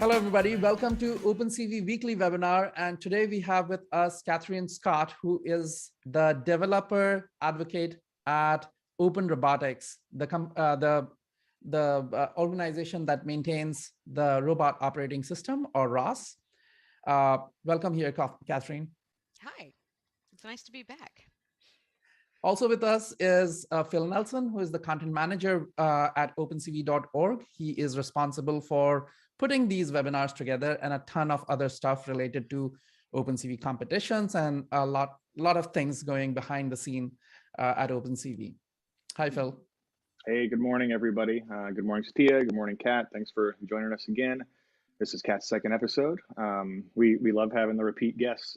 Hello, everybody. Welcome to OpenCV weekly webinar. And today we have with us Catherine Scott, who is the developer advocate at Open Robotics, the organization that maintains the Robot Operating System, or ROS. Welcome here, Catherine. Hi, it's nice to be back. Also with us is Phil Nelson, who is the content manager at opencv.org. He is responsible for putting these webinars together and a ton of other stuff related to OpenCV competitions and a lot of things going behind the scene at OpenCV. Hi, Phil. Hey, good morning, everybody. Good morning, Satya. Good morning, Kat. Thanks for joining us again. This is Kat's second episode. We love having the repeat guests.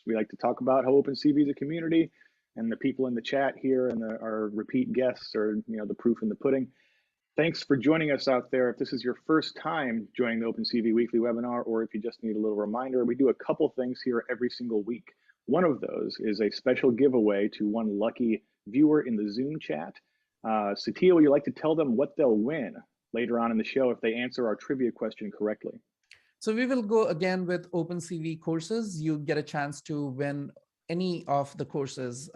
We like to talk about how OpenCV is a community, and the people in the chat here and our repeat guests are, the proof in the pudding. Thanks for joining us out there. If this is your first time joining the OpenCV weekly webinar, or if you just need a little reminder, we do a couple things here every single week. One of those is a special giveaway to one lucky viewer in the Zoom chat. Satya, would you like to tell them what they'll win later on in the show if they answer our trivia question correctly? So we will go again with OpenCV courses. You get a chance to win any of the courses.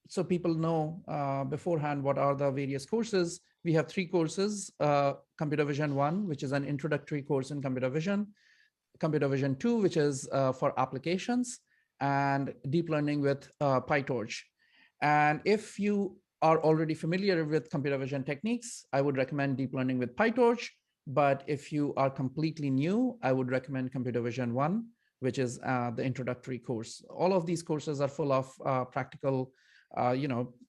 So people know beforehand what are the various courses. We have 3 courses: Computer Vision 1, which is an introductory course in computer vision; Computer Vision 2, which is for applications; and Deep Learning with PyTorch. And if you are already familiar with computer vision techniques, I would recommend Deep Learning with PyTorch. But if you are completely new, I would recommend Computer Vision 1, which is the introductory course. All of these courses are full of practical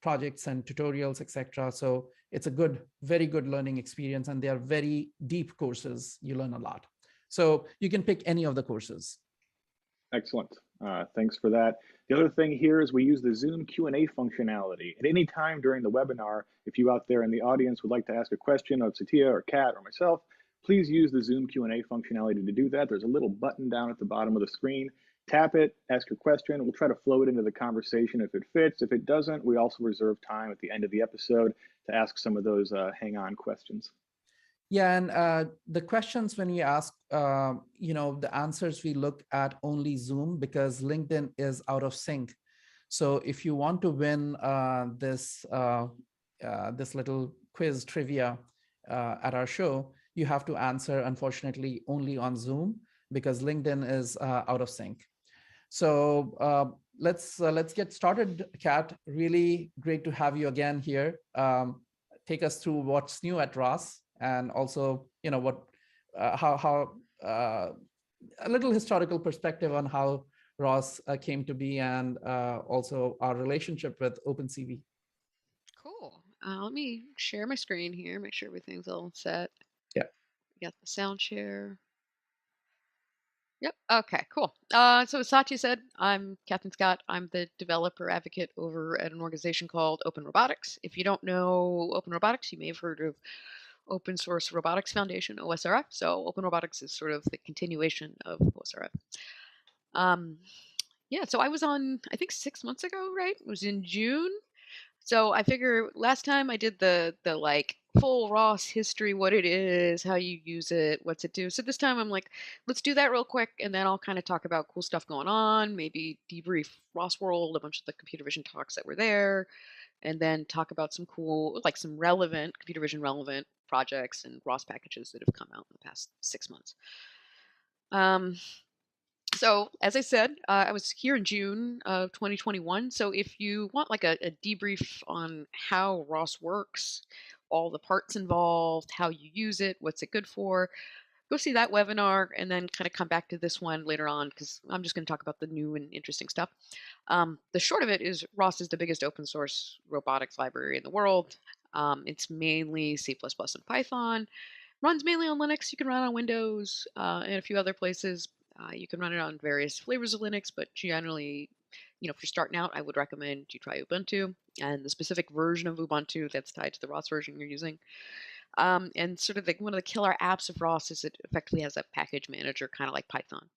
projects and tutorials, etc. So it's a very good learning experience, and they are very deep courses. You learn a lot. So you can pick any of the courses. Excellent. Thanks for that. The other thing here is we use the Zoom Q&A functionality. At any time during the webinar, if you out there in the audience would like to ask a question of Satya or Kat or myself, please use the Zoom Q&A functionality to do that. There's a little button down at the bottom of the screen. Tap it, ask your question. We'll try to flow it into the conversation if it fits. If it doesn't, we also reserve time at the end of the episode to ask some of those hang-on questions. Yeah, and the questions when we ask, the answers we look at only Zoom because LinkedIn is out of sync. So if you want to win this little quiz trivia at our show, you have to answer, unfortunately, only on Zoom because LinkedIn is out of sync. So let's get started, Kat. Really great to have you again here. Take us through what's new at ROS. And also, how a little historical perspective on how ROS came to be, and also our relationship with OpenCV. Cool. Let me share my screen here, make sure everything's all set. Yeah. We got the sound share. Yep. Okay, cool. So as Satya said, I'm Catherine Scott. I'm the developer advocate over at an organization called Open Robotics. If you don't know Open Robotics, you may have heard of Open Source Robotics Foundation, OSRF. So Open Robotics is sort of the continuation of OSRF. Yeah, so I was on, I think 6 months ago, right? It was in June. So I figure last time I did the like full ROS history, what it is, how you use it, what's it do. So this time I'm like, let's do that real quick, and then I'll kind of talk about cool stuff going on, maybe debrief ROS World, a bunch of the computer vision talks that were there, and then talk about some cool, like some relevant, computer vision relevant projects and ROS packages that have come out in the past 6 months. So as I said, I was here in June of 2021. So if you want like a debrief on how ROS works, all the parts involved, how you use it, what's it good for, go see that webinar and then kind of come back to this one later on because I'm just going to talk about the new and interesting stuff. The short of it is ROS is the biggest open source robotics library in the world. It's mainly C++ and Python, runs mainly on Linux. You can run on Windows and a few other places. You can run it on various flavors of Linux, but generally, if you're starting out, I would recommend you try Ubuntu and the specific version of Ubuntu that's tied to the ROS version you're using. And sort of one of the killer apps of ROS is it effectively has a package manager, kind of like Python.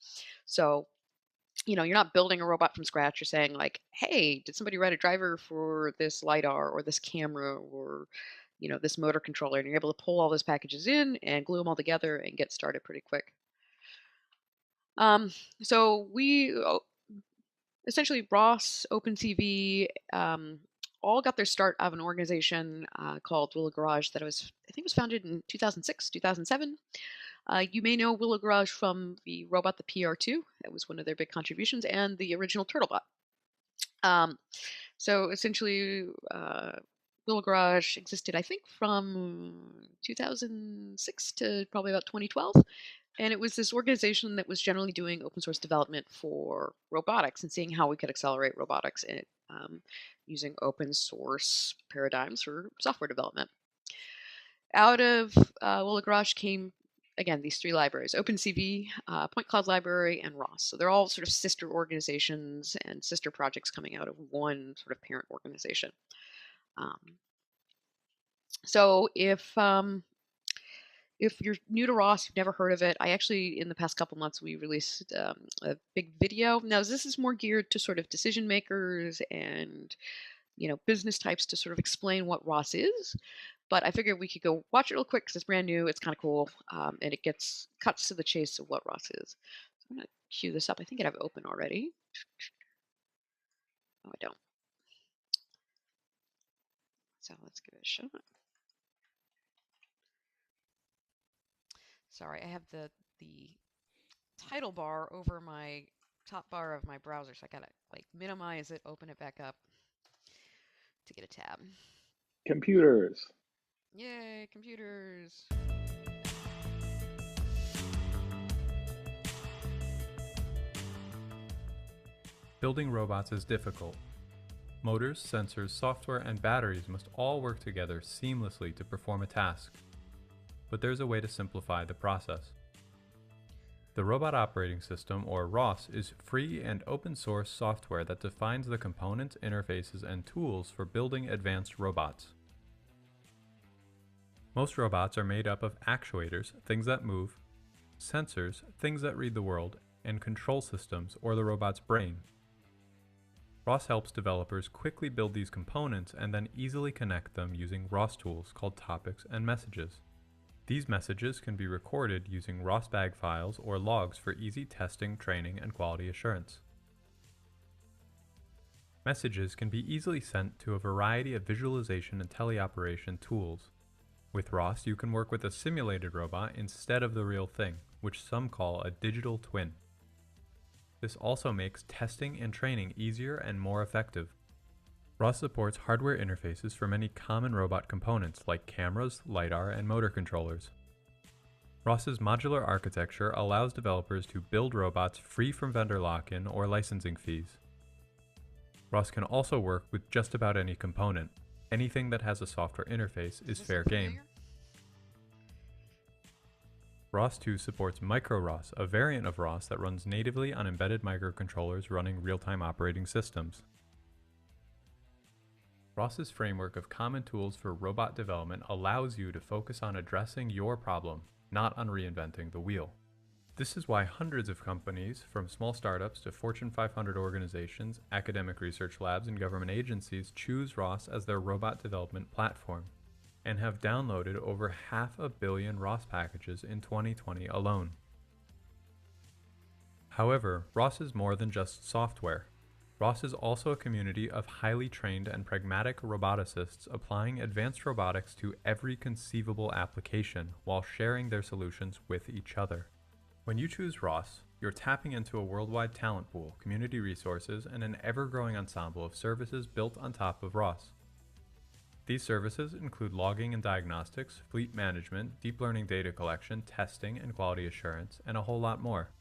So, you're not building a robot from scratch. You're saying like, hey, did somebody write a driver for this LiDAR or this camera or this motor controller, and you're able to pull all those packages in and glue them all together and get started pretty quick. So we essentially ROS, OpenCV, all got their start out of an organization called Willow Garage that I think was founded in 2006, 2007. You may know Willow Garage from the robot, the PR2. That was one of their big contributions, and the original Turtlebot. So essentially, Willow Garage existed, I think, from 2006 to probably about 2012. And it was this organization that was generally doing open source development for robotics and seeing how we could accelerate robotics using open source paradigms for software development. Out of Willow Garage came, again, these three libraries: OpenCV, Point Cloud Library, and ROS. So they're all sort of sister organizations and sister projects coming out of one sort of parent organization. So if you're new to ROS, you've never heard of it, I actually, in the past couple months, we released a big video. Now, this is more geared to sort of decision makers and, business types to sort of explain what ROS is. But I figured we could go watch it real quick because it's brand new, it's kind of cool, and it cuts to the chase of what ROS is. So I'm going to cue this up. I think I have it open already. No, I don't. So let's give it a shot. Sorry, I have the title bar over my top bar of my browser, so I gotta minimize it, open it back up to get a tab. Computers. Yay, computers. Building robots is difficult. Motors, sensors, software, and batteries must all work together seamlessly to perform a task. But there's a way to simplify the process. The Robot Operating System, or ROS, is free and open source software that defines the components, interfaces, and tools for building advanced robots. Most robots are made up of actuators, things that move, sensors, things that read the world, and control systems, or the robot's brain. ROS helps developers quickly build these components and then easily connect them using ROS tools called topics and messages. These messages can be recorded using ROS bag files or logs for easy testing, training, and quality assurance. Messages can be easily sent to a variety of visualization and teleoperation tools. With ROS, you can work with a simulated robot instead of the real thing, which some call a digital twin. This also makes testing and training easier and more effective. ROS supports hardware interfaces for many common robot components like cameras, LiDAR, and motor controllers. ROS's modular architecture allows developers to build robots free from vendor lock-in or licensing fees. ROS can also work with just about any component. Anything that has a software interface is fair game. ROS 2 supports micro-ROS, a variant of ROS that runs natively on embedded microcontrollers running real-time operating systems. ROS's framework of common tools for robot development allows you to focus on addressing your problem, not on reinventing the wheel. This is why hundreds of companies, from small startups to Fortune 500 organizations, academic research labs, and government agencies, choose ROS as their robot development platform, and have downloaded over 500 million ROS packages in 2020 alone. However, ROS is more than just software. ROS is also a community of highly trained and pragmatic roboticists applying advanced robotics to every conceivable application while sharing their solutions with each other. When you choose ROS, you're tapping into a worldwide talent pool, community resources, and an ever-growing ensemble of services built on top of ROS. These services include logging and diagnostics, fleet management, deep learning data collection, testing, and quality assurance, and a whole lot more.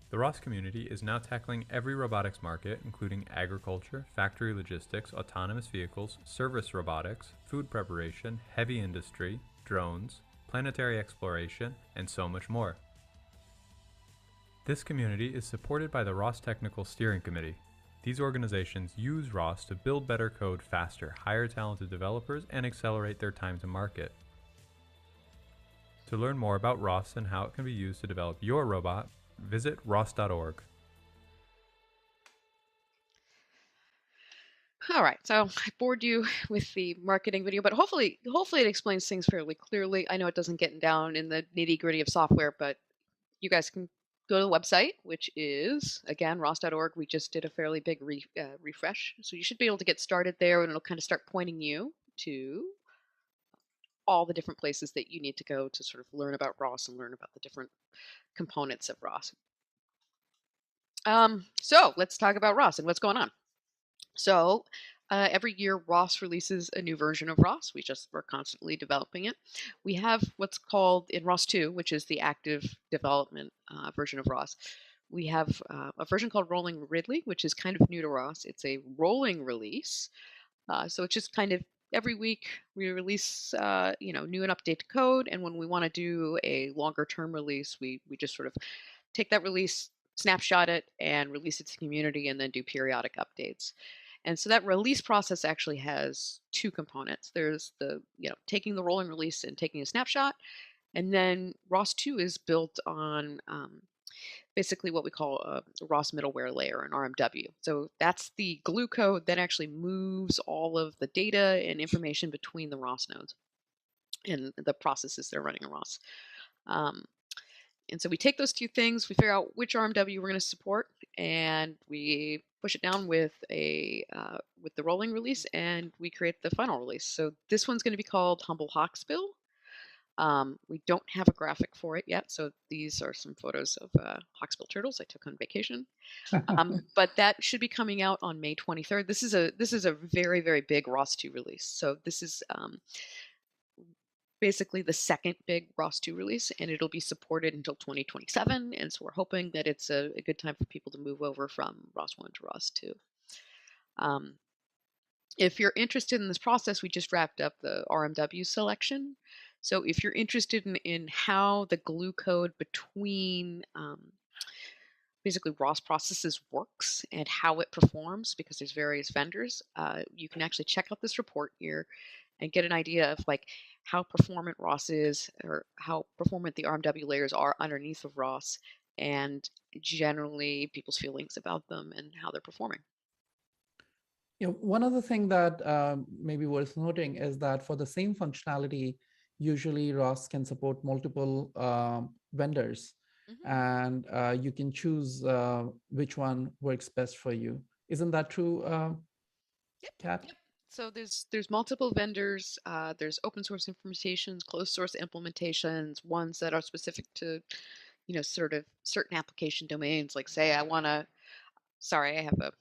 The ROS community is now tackling every robotics market, including agriculture, factory logistics, autonomous vehicles, service robotics, food preparation, heavy industry, drones, planetary exploration, and so much more. This community is supported by the ROS Technical Steering Committee. These organizations use ROS to build better code faster, hire talented developers, and accelerate their time to market. To learn more about ROS and how it can be used to develop your robot, visit ros.org. All right, so I bored you with the marketing video, but hopefully it explains things fairly clearly. I know it doesn't get down in the nitty-gritty of software, but you guys can go to the website, which is, again, ros.org. We just did a fairly big refresh, so you should be able to get started there, and it'll kind of start pointing you to all the different places that you need to go to sort of learn about ROS and learn about the different components of ROS. So let's talk about ROS and what's going on. So every year ROS releases a new version of ROS. We're constantly developing it. We have what's called in ROS 2, which is the active development version of ROS. We have a version called Rolling Ridley, which is kind of new to ROS. It's a rolling release. So it's just kind of every week we release new and updated code. And when we want to do a longer term release, we just sort of take that release, snapshot it, and release it to the community, and then do periodic updates. And so that release process actually has two components. There's the taking the rolling release and taking a snapshot, and then ROS 2 is built on basically what we call a ROS middleware layer, an RMW. So that's the glue code that actually moves all of the data and information between the ROS nodes and the processes that are running in ROS. And so we take those two things, we figure out which RMW we're going to support, and we push it down with with the rolling release, and we create the final release. So this one's going to be called Humble Hawksbill. We don't have a graphic for it yet, so these are some photos of hawksbill turtles I took on vacation. But that should be coming out on May 23rd. This is a very, very big ROS 2 release. So this is basically the second big ROS 2 release, and it'll be supported until 2027. And so we're hoping that it's a good time for people to move over from ROS 1 to ROS 2. If you're interested in this process, we just wrapped up the RMW selection. So if you're interested in how the glue code between basically ROS processes works and how it performs, because there's various vendors, you can actually check out this report here and get an idea of like how performant ROS is, or how performant the RMW layers are underneath of ROS, and generally people's feelings about them and how they're performing. One other thing that may be worth noting is that for the same functionality, usually ROS can support multiple vendors, and you can choose which one works best for you. Isn't that true, Kat? Yep. So there's multiple vendors. There's open source implementations, closed source implementations, ones that are specific to, sort of certain application domains. Like say I have a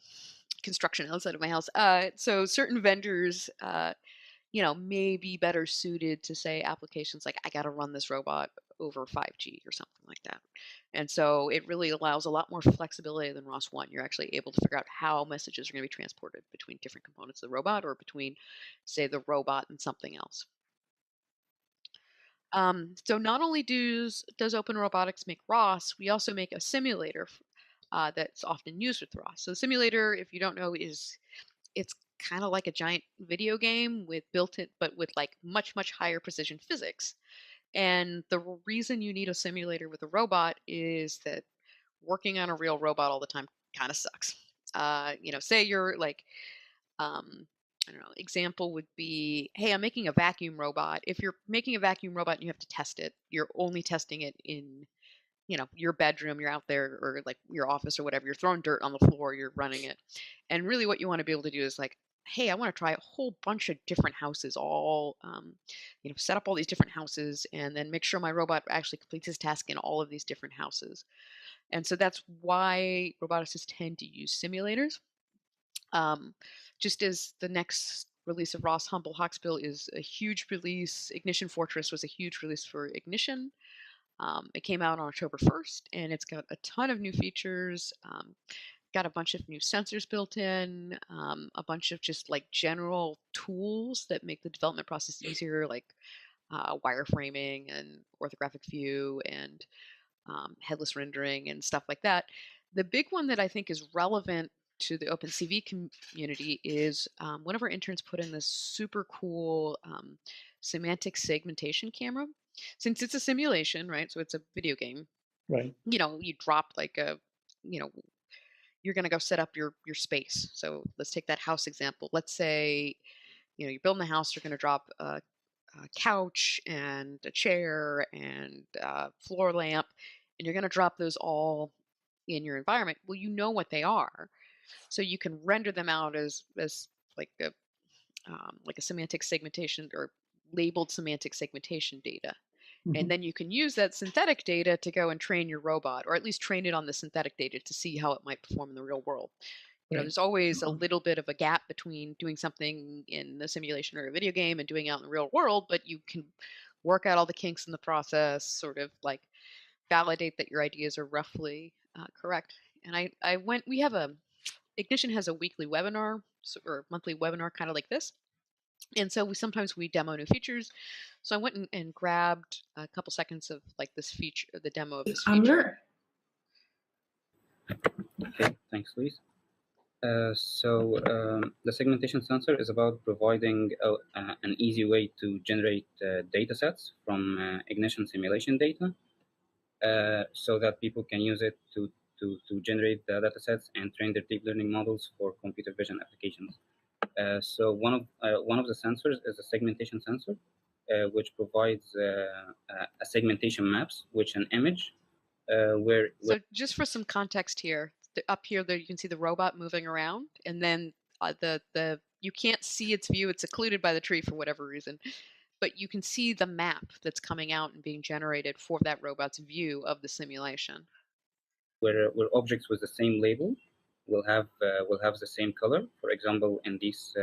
construction outside of my house. So certain vendors, may be better suited to say applications like I got to run this robot over 5G or something like that. And so it really allows a lot more flexibility than ROS 1. You're actually able to figure out how messages are going to be transported between different components of the robot, or between, say, the robot and something else. So not only does Open Robotics make ROS, we also make a simulator that's often used with ROS. So the simulator, if you don't know, it's kind of like a giant video game with built-in, but with like much, much higher precision physics. And the reason you need a simulator with a robot is that working on a real robot all the time kind of sucks. Say you're like, I don't know, example would be, hey, I'm making a vacuum robot. If you're making a vacuum robot and you have to test it, you're only testing it in, your bedroom, you're out there, or like your office or whatever, you're throwing dirt on the floor, you're running it. And really what you want to be able to do is like, hey, I want to try a whole bunch of different houses, all, set up all these different houses, and then make sure my robot actually completes his task in all of these different houses. And so that's why roboticists tend to use simulators. Just as the next release of ROS, Humble Hawksbill, is a huge release. Ignition Fortress was a huge release for Ignition. It came out on October 1st, and it's got a ton of new features. Got a bunch of new sensors built in, a bunch of just like general tools that make the development process easier, like wireframing and orthographic view and headless rendering and stuff like that. The big one that I think is relevant to the OpenCV community is one of our interns put in this super cool semantic segmentation camera. Since it's a simulation, right? So it's a video game. Right. You drop like a, you're going to go set up your space. So let's take that house example. Let's say, you're building a house, you're going to drop a couch and a chair and a floor lamp, and you're going to drop those all in your environment. Well, you know what they are, so you can render them out as like a semantic segmentation or labeled semantic segmentation data. And then you can use that synthetic data to go and train your robot, or at least train it on the synthetic data to see how it might perform in the real world. There's always a little bit of a gap between doing something in the simulation or a video game and doing it out in the real world, but you can work out all the kinks in the process, sort of like validate that your ideas are roughly correct. And Ignition has a weekly webinar or monthly webinar kind of like this. And so sometimes we demo new features. So I went and grabbed a couple seconds of like this feature, the demo of this feature. Okay, thanks, Luis. The segmentation sensor is about providing an easy way to generate data sets from Ignition simulation data so that people can use it to generate the data sets and train their deep learning models for computer vision applications. So one of the sensors is a segmentation sensor, which provides a segmentation maps, which an image So just for some context here, up here there you can see the robot moving around, and then you can't see its view; it's occluded by the tree for whatever reason. But you can see the map that's coming out and being generated for that robot's view of the simulation. Where objects with the same label will have the same color. For example, in this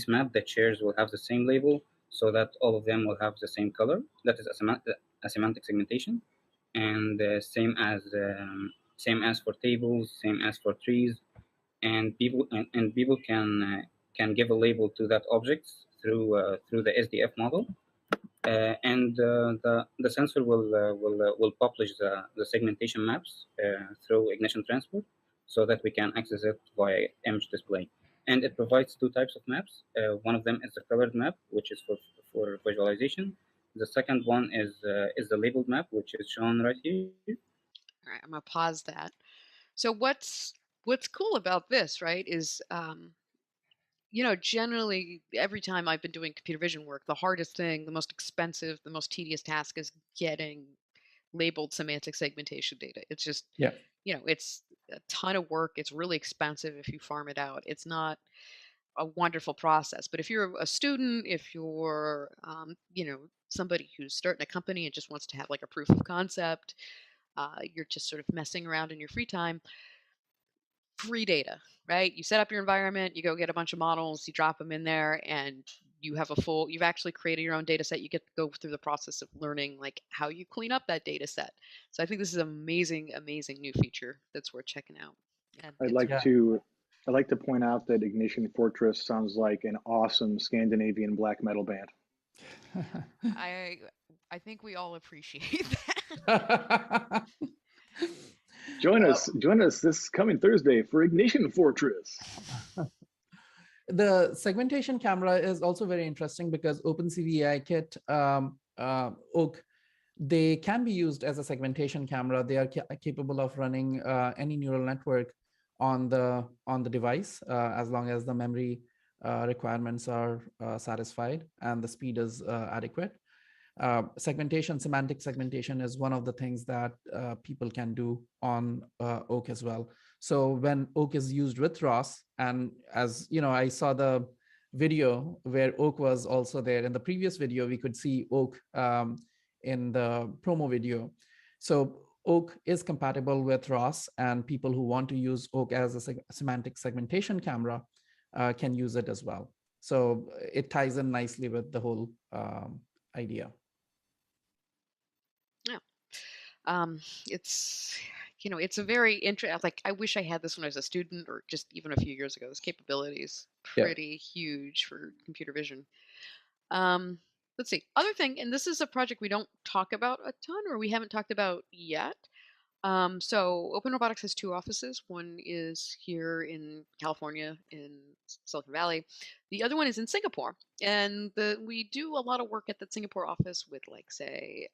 map, the chairs will have the same label, so that all of them will have the same color. That is a semantic segmentation, and same as for tables, same as for trees, and people can give a label to that object through the SDF model. The sensor will publish the segmentation maps through Ignition Transport, so that we can access it via image display. And it provides two types of maps. One of them is the colored map, which is for visualization. The second one is the labeled map, which is shown right here. All right, I'm gonna pause that. So what's cool about this, right, is generally every time I've been doing computer vision work, the hardest thing, the most expensive, the most tedious task is getting labeled semantic segmentation data. It's just, it's a ton of work. It's really expensive if you farm it out. It's not a wonderful process. But if you're a student, if you're, somebody who's starting a company and just wants to have like a proof of concept, you're just sort of messing around in your free time, free data, right? You set up your environment, you go get a bunch of models, you drop them in there, and you've actually created your own data set. You get to go through the process of learning like how you clean up that data set. So I think this is an amazing, amazing new feature that's worth checking out. And I'd like to point out that Ignition Fortress sounds like an awesome Scandinavian black metal band. I think we all appreciate that. Join us this coming Thursday for Ignition Fortress. The segmentation camera is also very interesting because OpenCV AI Kit, Oak, they can be used as a segmentation camera. They are capable of running any neural network on the device as long as the memory requirements are satisfied and the speed is adequate. Semantic segmentation is one of the things that people can do on Oak as well. So when Oak is used with ROS, and as you know, I saw the video where Oak was also there. In the previous video, we could see Oak in the promo video. So Oak is compatible with ROS, and people who want to use Oak as a semantic segmentation camera can use it as well. So it ties in nicely with the whole idea. It's a very interesting, like I wish I had this when I was a student or just even a few years ago. This capability is pretty huge for computer vision. Let's see, other thing, and this is a project we don't talk about a ton, or we haven't talked about yet. So Open Robotics has two offices. One is here in California in Silicon Valley. The other one is in Singapore. And we do a lot of work at the Singapore office with, like, say,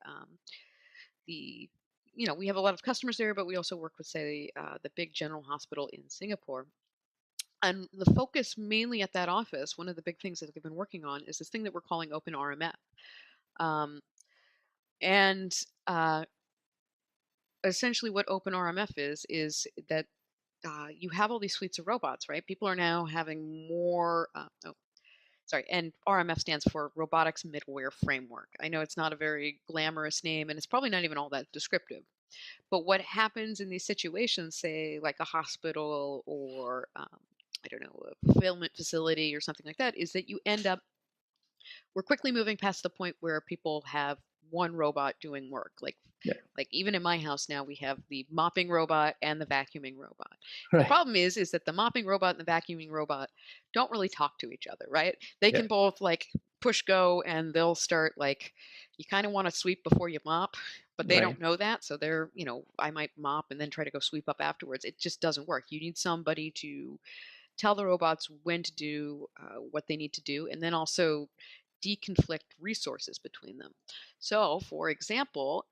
the we have a lot of customers there, but we also work with, say, the big general hospital in Singapore. And the focus mainly at that office, one of the big things that they've been working on is this thing that we're calling OpenRMF. And essentially what OpenRMF is that you have all these fleets of robots, right? People are now having more, and RMF stands for Robotics Middleware Framework. I know it's not a very glamorous name, and it's probably not even all that descriptive. But what happens in these situations, say like a hospital or, I don't know, a fulfillment facility or something like that, is that you end up, we're quickly moving past the point where people have one robot doing work. Like even in my house now, we have the mopping robot and the vacuuming robot. The problem is that the mopping robot and the vacuuming robot don't really talk to each other, right? They can both like push go, and they'll start like, you kind of want to sweep before you mop, but they don't know that. So they're, I might mop and then try to go sweep up afterwards. It just doesn't work. You need somebody to tell the robots when to do what they need to do, and then also deconflict resources between them. So, for example,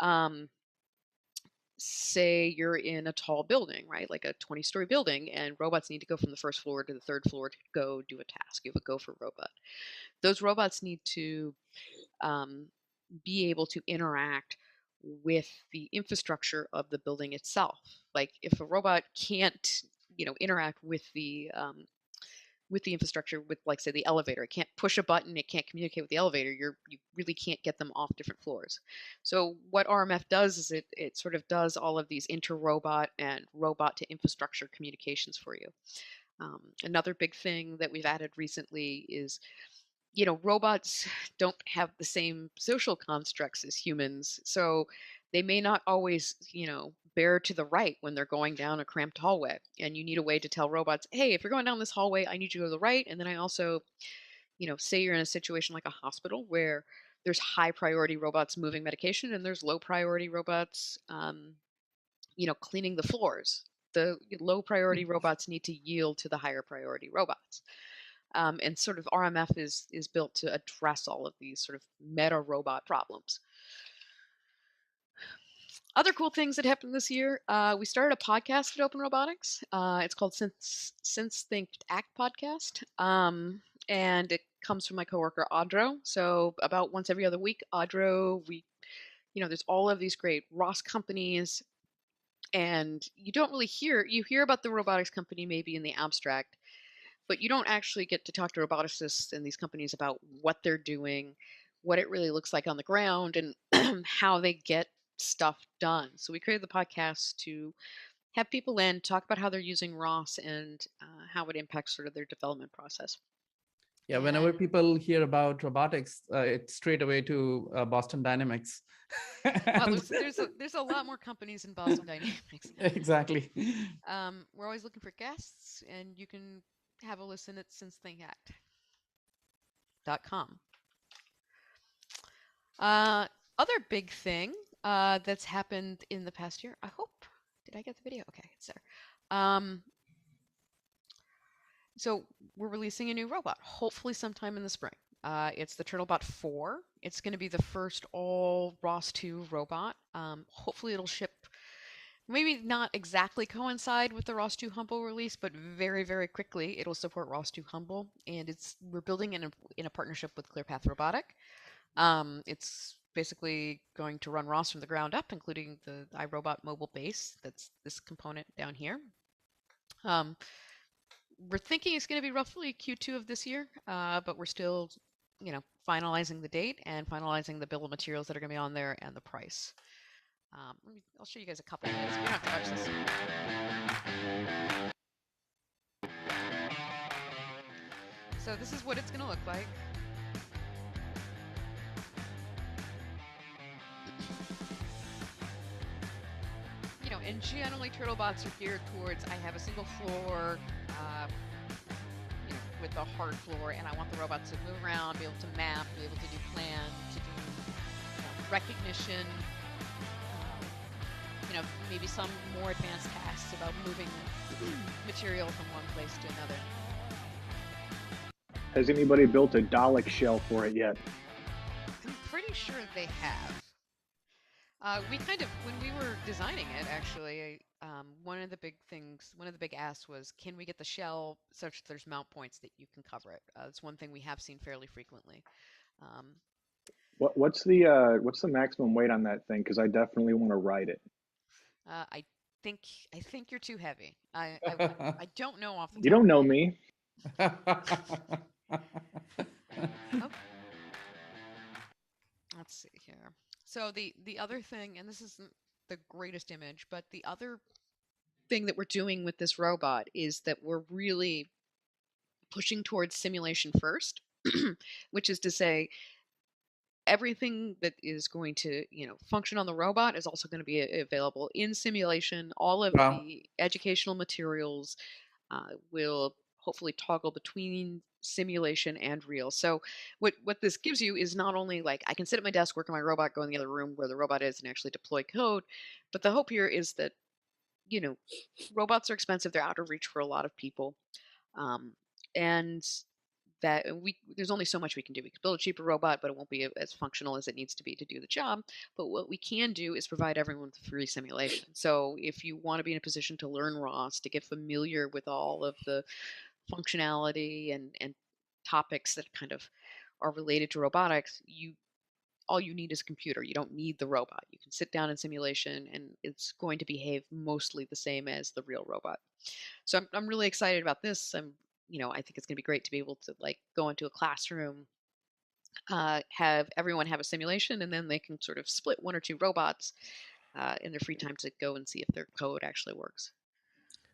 say you're in a tall building, right? Like a 20-story building, and robots need to go from the first floor to the third floor to go do a task. You have a gopher robot. Those robots need to be able to interact with the infrastructure of the building itself. Like if a robot can't, interact with the infrastructure, with like say the elevator, it can't push a button, it can't communicate with the elevator, you really can't get them off different floors. So what RMF does is it sort of does all of these inter-robot and robot to infrastructure communications for you. Another big thing that we've added recently is, robots don't have the same social constructs as humans, so they may not always, bear to the right when they're going down a cramped hallway. And you need a way to tell robots, hey, if you're going down this hallway, I need you to go to the right. And then I also, say you're in a situation like a hospital where there's high priority robots moving medication and there's low priority robots, cleaning the floors. The low priority robots need to yield to the higher priority robots. And sort of RMF is built to address all of these sort of meta robot problems. Other cool things that happened this year, we started a podcast at Open Robotics. It's called Since Think Act Podcast. And it comes from my coworker, Audro. So about once every other week, Audro, there's all of these great ROS companies. And you don't really you hear about the robotics company maybe in the abstract, but you don't actually get to talk to roboticists in these companies about what they're doing, what it really looks like on the ground, and how they get stuff done. So we created the podcast to have people in, talk about how they're using ROS and how it impacts sort of their development process. Yeah, whenever people hear about robotics, it's straight away to Boston Dynamics. Well, there's a lot more companies in Boston Dynamics. Exactly. We're always looking for guests, and you can have a listen at sincethinkact.com. Other big thing that's happened in the past year. Did I get the video? Okay, it's there. So we're releasing a new robot, hopefully sometime in the spring. It's the TurtleBot 4. It's going to be the first all ROS2 robot. Hopefully it'll ship, maybe not exactly coincide with the ROS2 Humble release, but very, very quickly it'll support ROS2 Humble. And we're building in a partnership with ClearPath Robotic. It's basically going to run ROS from the ground up, including the iRobot mobile base. That's this component down here. We're thinking it's going to be roughly Q2 of this year, but we're still, finalizing the date and finalizing the bill of materials that are going to be on there and the price. I'll show you guys a couple of these. We don't have to touch this. So this is what it's going to look like. And generally TurtleBots are geared towards, I have a single floor, with a hard floor, and I want the robots to move around, be able to map, be able to do plan, to do recognition, maybe some more advanced tasks about moving material from one place to another. Has anybody built a Dalek shell for it yet? I'm pretty sure they have. We kind of, when we were designing it, actually, one of the big things, one of the big asks was, can we get the shell such that there's mount points that you can cover it? It's one thing we have seen fairly frequently. Um, What's the maximum weight on that thing? Because I definitely want to ride it. I think I think you're too heavy. I don't know off the You top don't of my know head. me. Oh, let's see here. So the other thing, and this isn't the greatest image, but the other thing that we're doing with this robot is that we're really pushing towards simulation first, which is to say everything that is going to, function on the robot is also going to be available in simulation. All of Wow. the educational materials will hopefully toggle between simulation and real. So what this gives you is not only like I can sit at my desk, work on my robot, go in the other room where the robot is and actually deploy code, but the hope here is that, robots are expensive, they're out of reach for a lot of people. And that there's only so much we can do. We can build a cheaper robot, but it won't be as functional as it needs to be to do the job. But what we can do is provide everyone with free simulation. So if you want to be in a position to learn ROS, to get familiar with all of the functionality and topics that kind of are related to robotics, all you need is a computer. You don't need the robot. You can sit down in simulation and it's going to behave mostly the same as the real robot. So I'm really excited about this. I think it's going to be great to be able to like go into a classroom, have everyone have a simulation, and then they can sort of split one or two robots in their free time to go and see if their code actually works.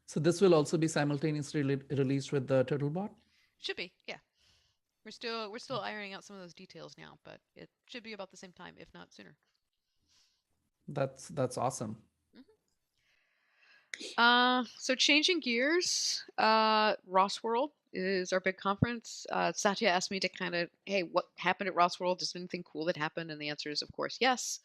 So this will also be simultaneously released with the Turtlebot? Should be, yeah. We're still ironing out some of those details now, but it should be about the same time, if not sooner. That's awesome. So changing gears, ROS World is our big conference. Satya asked me to kind of, hey, what happened at ROS World? Is there anything cool that happened? And the answer is, of course, yes.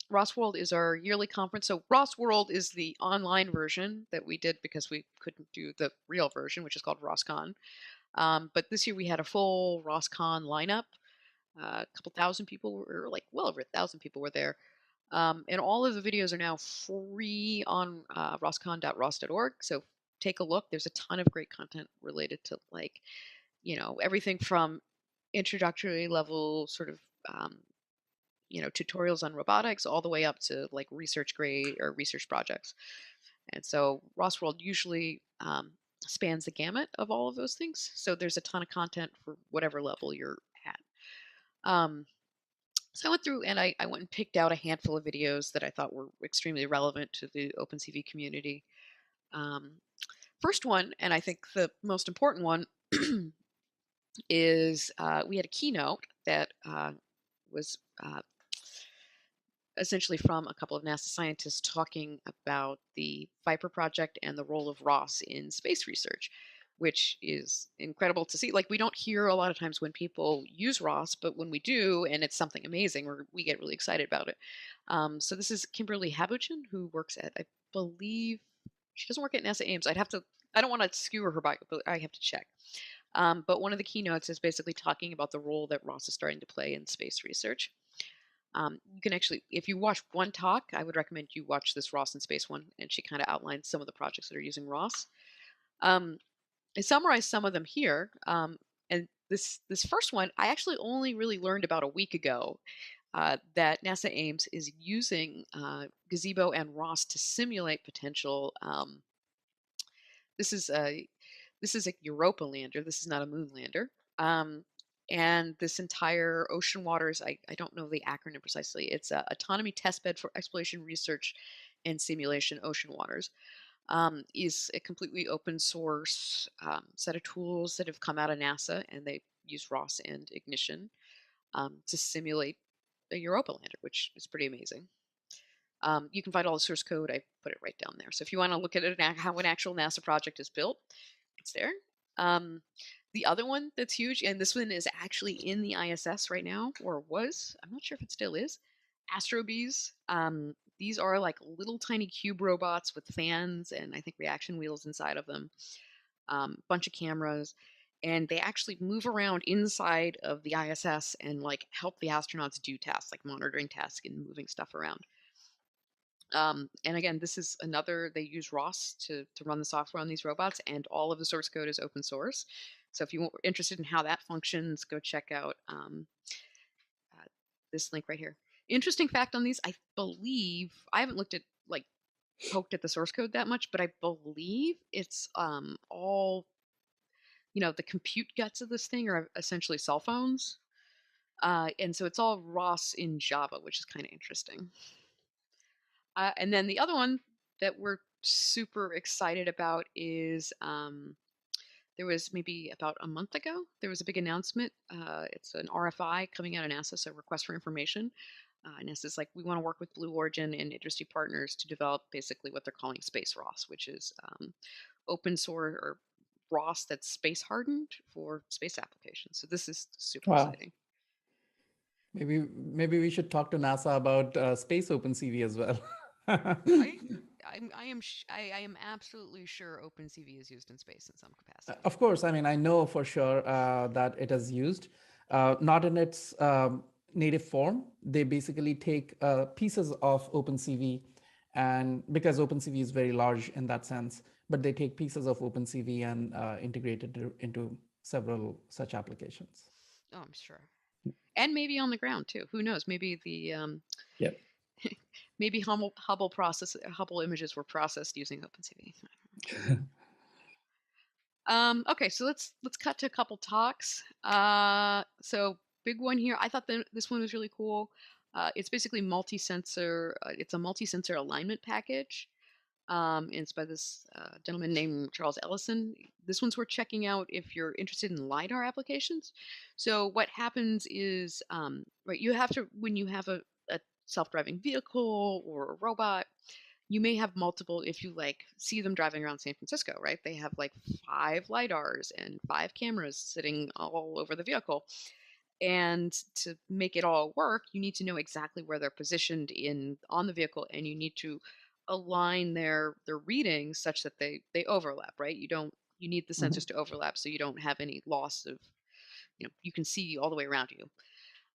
ROS World is our yearly conference. So ROS World is the online version that we did because we couldn't do the real version, which is called ROSCon. But this year we had a full ROSCon lineup. A couple thousand people were like well over 1,000 people were there. And all of the videos are now free on roscon.ros.org. So take a look. There's a ton of great content related to everything from introductory level sort of tutorials on robotics all the way up to like research grade or research projects. And so ROS World usually spans the gamut of all of those things. So there's a ton of content for whatever level you're at. So I went through and I went and picked out a handful of videos that I thought were extremely relevant to the OpenCV community. First one, and I think the most important one, is we had a keynote that was essentially from a couple of NASA scientists talking about the Viper project and the role of ROS in space research, which is incredible to see. Like, we don't hear a lot of times when people use ROS, but when we do, and it's something amazing, we get really excited about it. So this is Kimberly Habuchin, who works at, I believe, she doesn't work at NASA Ames. I don't want to skewer her bio, but I have to check. But one of the keynotes is basically talking about the role that ROS is starting to play in space research. You can actually, if you watch one talk, I would recommend you watch this ROS in Space one, and she kind of outlines some of the projects that are using ROS. I summarized some of them here, and this first one, I actually only really learned about a week ago that NASA Ames is using Gazebo and ROS to simulate potential. This is a Europa lander. This is not a moon lander. And this entire ocean waters, I don't know the acronym precisely. It's Autonomy Testbed for Exploration Research and Simulation Ocean Waters. Is a completely open source set of tools that have come out of NASA, and they use ROS and Ignition to simulate a Europa lander, which is pretty amazing. You can find all the source code. I put it right down there. So if you want to look at it, how an actual NASA project is built, it's there. The other one that's huge, and this one is actually in the ISS right now, or was. I'm not sure if it still is. Astrobees. These are like little tiny cube robots with fans and I think reaction wheels inside of them. Bunch of cameras. and they actually move around inside of the ISS and like help the astronauts do tasks like monitoring tasks and moving stuff around. And again, this is another, they use ROS to run the software on these robots, and all of the source code is open source. So if you're interested in how that functions, go check out this link right here. Interesting fact on these, I believe, I haven't looked at, like, poked at the source code that much, but I believe it's all, the compute guts of this thing are essentially cell phones. And so it's all ROS in Java, which is kind of interesting. And then the other one that we're super excited about is there was maybe about a month ago, there was a big announcement. It's an RFI coming out of NASA, so request for information. NASA's like, we want to work with Blue Origin and industry partners to develop basically what they're calling Space ROS, which is open source or ROS that's space hardened for space applications. So this is super exciting. Maybe we should talk to NASA about space OpenCV as well. I am absolutely sure OpenCV is used in space in some capacity. Of course, I mean, I know for sure that it is used, not in its native form. They basically take pieces of OpenCV, and because OpenCV is very large in that sense, but they take pieces of OpenCV and integrate it into several such applications. Oh, I'm sure. And maybe on the ground too. Who knows? Maybe the maybe Hubble images were processed using OpenCV. Okay, so let's cut to a couple talks. So big one here. I thought this one was really cool. It's basically multi-sensor. It's a multi-sensor alignment package. And it's by this gentleman named Charles Ellison. This one's worth checking out if you're interested in LiDAR applications. So what happens is, right, you have to, when you have a self-driving vehicle or a robot, you may have multiple, if you like see them driving around San Francisco, right? They have like 5 LiDARs and 5 cameras sitting all over the vehicle. And to make it all work, you need to know exactly where they're positioned on the vehicle, and you need to align their readings such that they overlap, right? You need the sensors to overlap so you don't have any loss of, you can see all the way around you.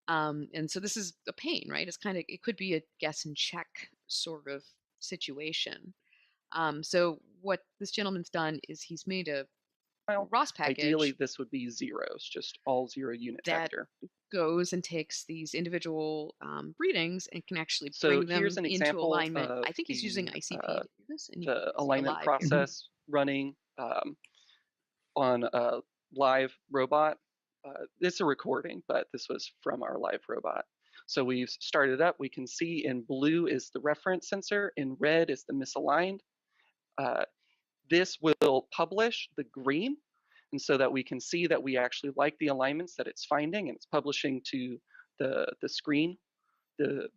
And so this is a pain, right? It could be a guess and check sort of situation. So what this gentleman's done is he's made a ROS package. Ideally, this would be zeros, just all 0 unit vector. Goes and takes these individual readings and can actually bring them into alignment. I think he's using ICP to do this. And the alignment process running on a live robot. It's a recording, but this was from our live robot. So we've started up. We can see in blue is the reference sensor, in red is the misaligned. This will publish the green, and so that we can see that we actually like the alignments that it's finding, and it's publishing to the screen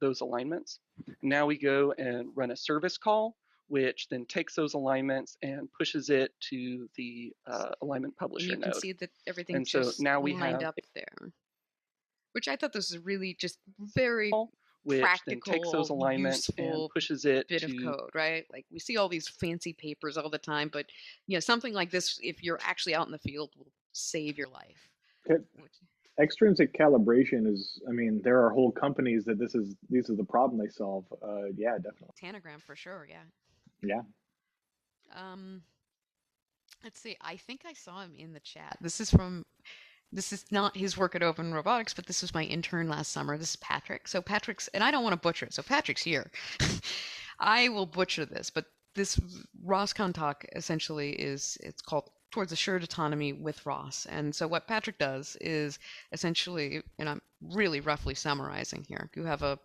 those alignments. Now we go and run a service call, which then takes those alignments and pushes it to the alignment publisher node. You can see that everything's and so just now we lined have up there, which I thought this was really just very which practical, then takes those alignments and pushes it bit of code, right? Like we see all these fancy papers all the time, but something like this, if you're actually out in the field, will save your life. Extrinsic calibration is, I mean, there are whole companies that these are the problem they solve. Yeah, definitely. Tanagram for sure. Yeah. Yeah. Let's see. I think I saw him in the chat. This is not his work at Open Robotics, but this was my intern last summer. This is Patrick. So Patrick's, and I don't want to butcher it, so Patrick's here. I will butcher this, but this ROSCon talk essentially it's called Towards Assured Autonomy with ROS. And so what Patrick does is essentially, and I'm really roughly summarizing here, you have a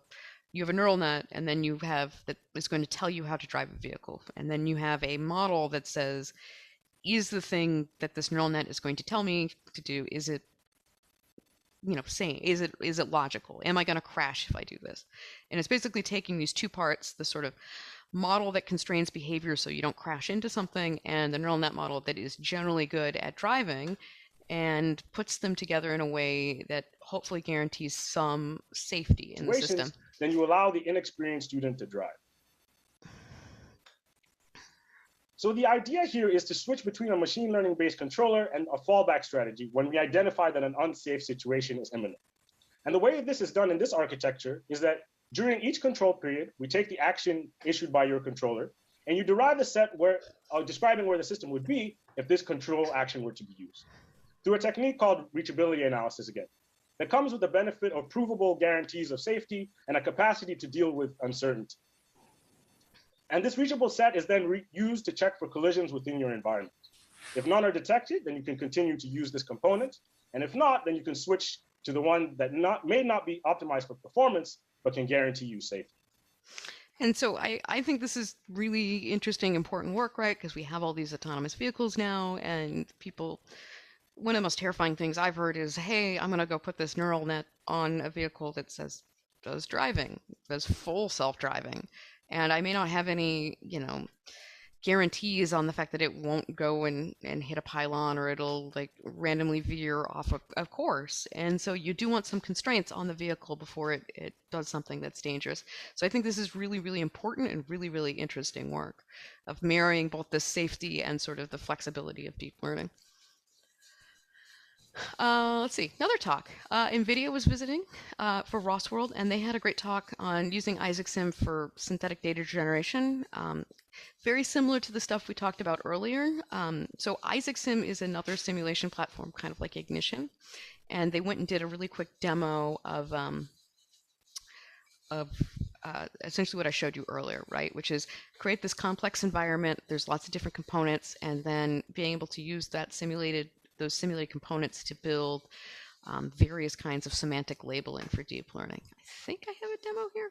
neural net, and then you have that is going to tell you how to drive a vehicle. And then you have a model that says, is the thing that this neural net is going to tell me to do, is it is it logical? Am I going to crash if I do this? And it's basically taking these two parts, the sort of model that constrains behavior so you don't crash into something, and the neural net model that is generally good at driving, and puts them together in a way that hopefully guarantees some safety in the system. Then you allow the inexperienced student to drive. So the idea here is to switch between a machine learning-based controller and a fallback strategy when we identify that an unsafe situation is imminent. And the way this is done in this architecture is that during each control period, we take the action issued by your controller, and you derive a set where describing where the system would be if this control action were to be used, through a technique called reachability analysis again, that comes with the benefit of provable guarantees of safety and a capacity to deal with uncertainty. And this reachable set is then used to check for collisions within your environment. If none are detected, then you can continue to use this component. And if not, then you can switch to the one that may not be optimized for performance, but can guarantee you safety. And so I think this is really interesting, important work, right? Because we have all these autonomous vehicles now, and people, one of the most terrifying things I've heard is, hey, I'm going to go put this neural net on a vehicle that says, does driving, does full self-driving. And I may not have any, guarantees on the fact that it won't go and hit a pylon, or it'll like randomly veer off a course. And so you do want some constraints on the vehicle before it does something that's dangerous. So I think this is really, really important and really, really interesting work of marrying both the safety and sort of the flexibility of deep learning. Let's see, another talk. NVIDIA was visiting for ROS World, and they had a great talk on using IsaacSim for synthetic data generation. Very similar to the stuff we talked about earlier. So IsaacSim is another simulation platform, kind of like Ignition, and they went and did a really quick demo of essentially what I showed you earlier, right? Which is create this complex environment. There's lots of different components, and then being able to use those simulated components to build various kinds of semantic labeling for deep learning. I think I have a demo here.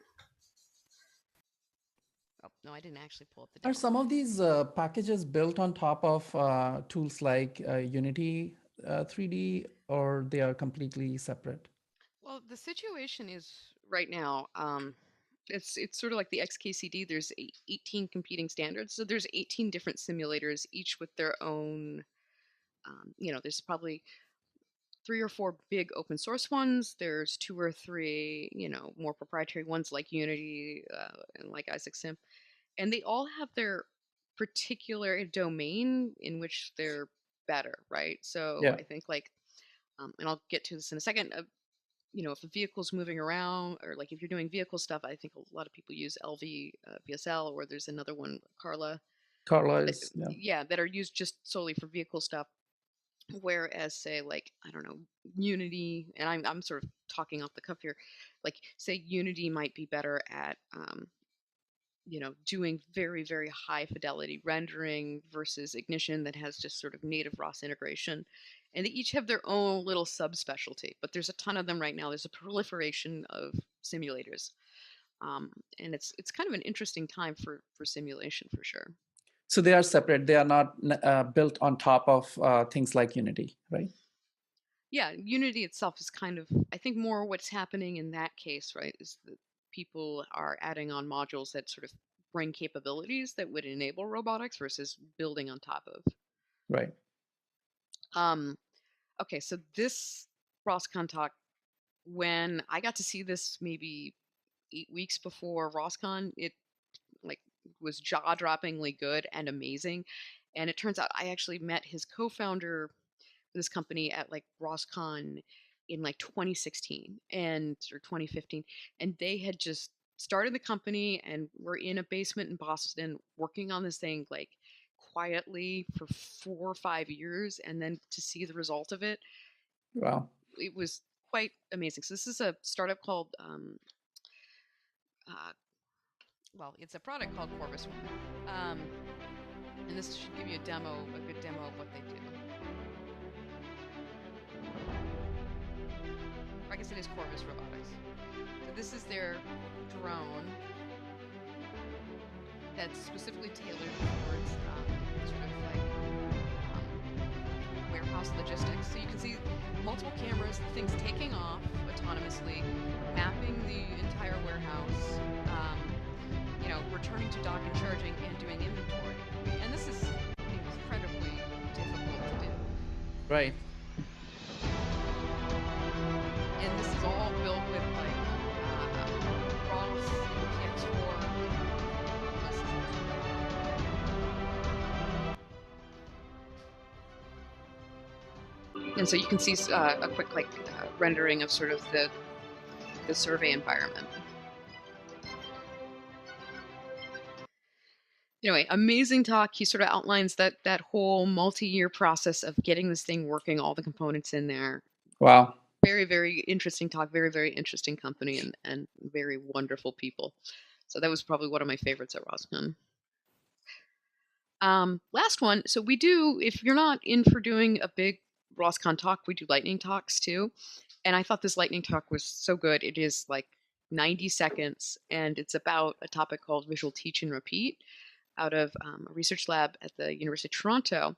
Oh, no, I didn't actually pull up the demo. Are some of these packages built on top of tools like Unity 3D, or they are completely separate? Well, the situation is right now, it's sort of like the XKCD. There's 18 competing standards. So there's 18 different simulators, each with their own, there's probably 3 or 4 big open source ones. There's 2 or 3, more proprietary ones like Unity and like IsaacSim. And they all have their particular domain in which they're better, right? So Yeah. I think and I'll get to this in a second, if the vehicle's moving around, or like if you're doing vehicle stuff, I think a lot of people use LV VSL, or there's another one, Carla is, that are used just solely for vehicle stuff. Whereas, say, like, I don't know, Unity, and I'm sort of talking off the cuff here, like, say, Unity might be better at, doing very, very high fidelity rendering versus Ignition that has just sort of native ROS integration. And they each have their own little subspecialty, but there's a ton of them right now. There's a proliferation of simulators. And it's kind of an interesting time for simulation, for sure. So they are separate. They are not built on top of things like Unity, right? Yeah, Unity itself is kind of, I think more what's happening in that case, right, is that people are adding on modules that sort of bring capabilities that would enable robotics versus building on top of. Right. Okay, so this ROSCon talk, when I got to see this maybe 8 weeks before ROSCon, it was jaw-droppingly good and amazing. And it turns out I actually met his co-founder of this company at ROSCon in 2016 or 2015, and they had just started the company and were in a basement in Boston working on this thing quietly for 4 or 5 years, and then to see the result of it, wow, it was quite amazing. So this is a startup called it's a product called Corvus One. And this should give you a good demo of what they do. Or I guess it is Corvus Robotics. So this is their drone that's specifically tailored towards warehouse logistics. So you can see multiple cameras, things taking off autonomously, mapping the entire warehouse, returning to dock and charging, and doing inventory. And this is incredibly difficult to do. Right. And this is all built with ROS, PX4. And so you can see a quick rendering of sort of the survey environment. Anyway, amazing talk. He sort of outlines that whole multi-year process of getting this thing working, all the components in there. Wow. Very, very interesting talk. Very, very interesting company and very wonderful people. So that was probably one of my favorites at ROSCon. Last one. So we do, if you're not in for doing a big ROSCon talk, we do lightning talks too. And I thought this lightning talk was so good. It is like 90 seconds, and it's about a topic called visual teach and repeat out of a research lab at the University of Toronto.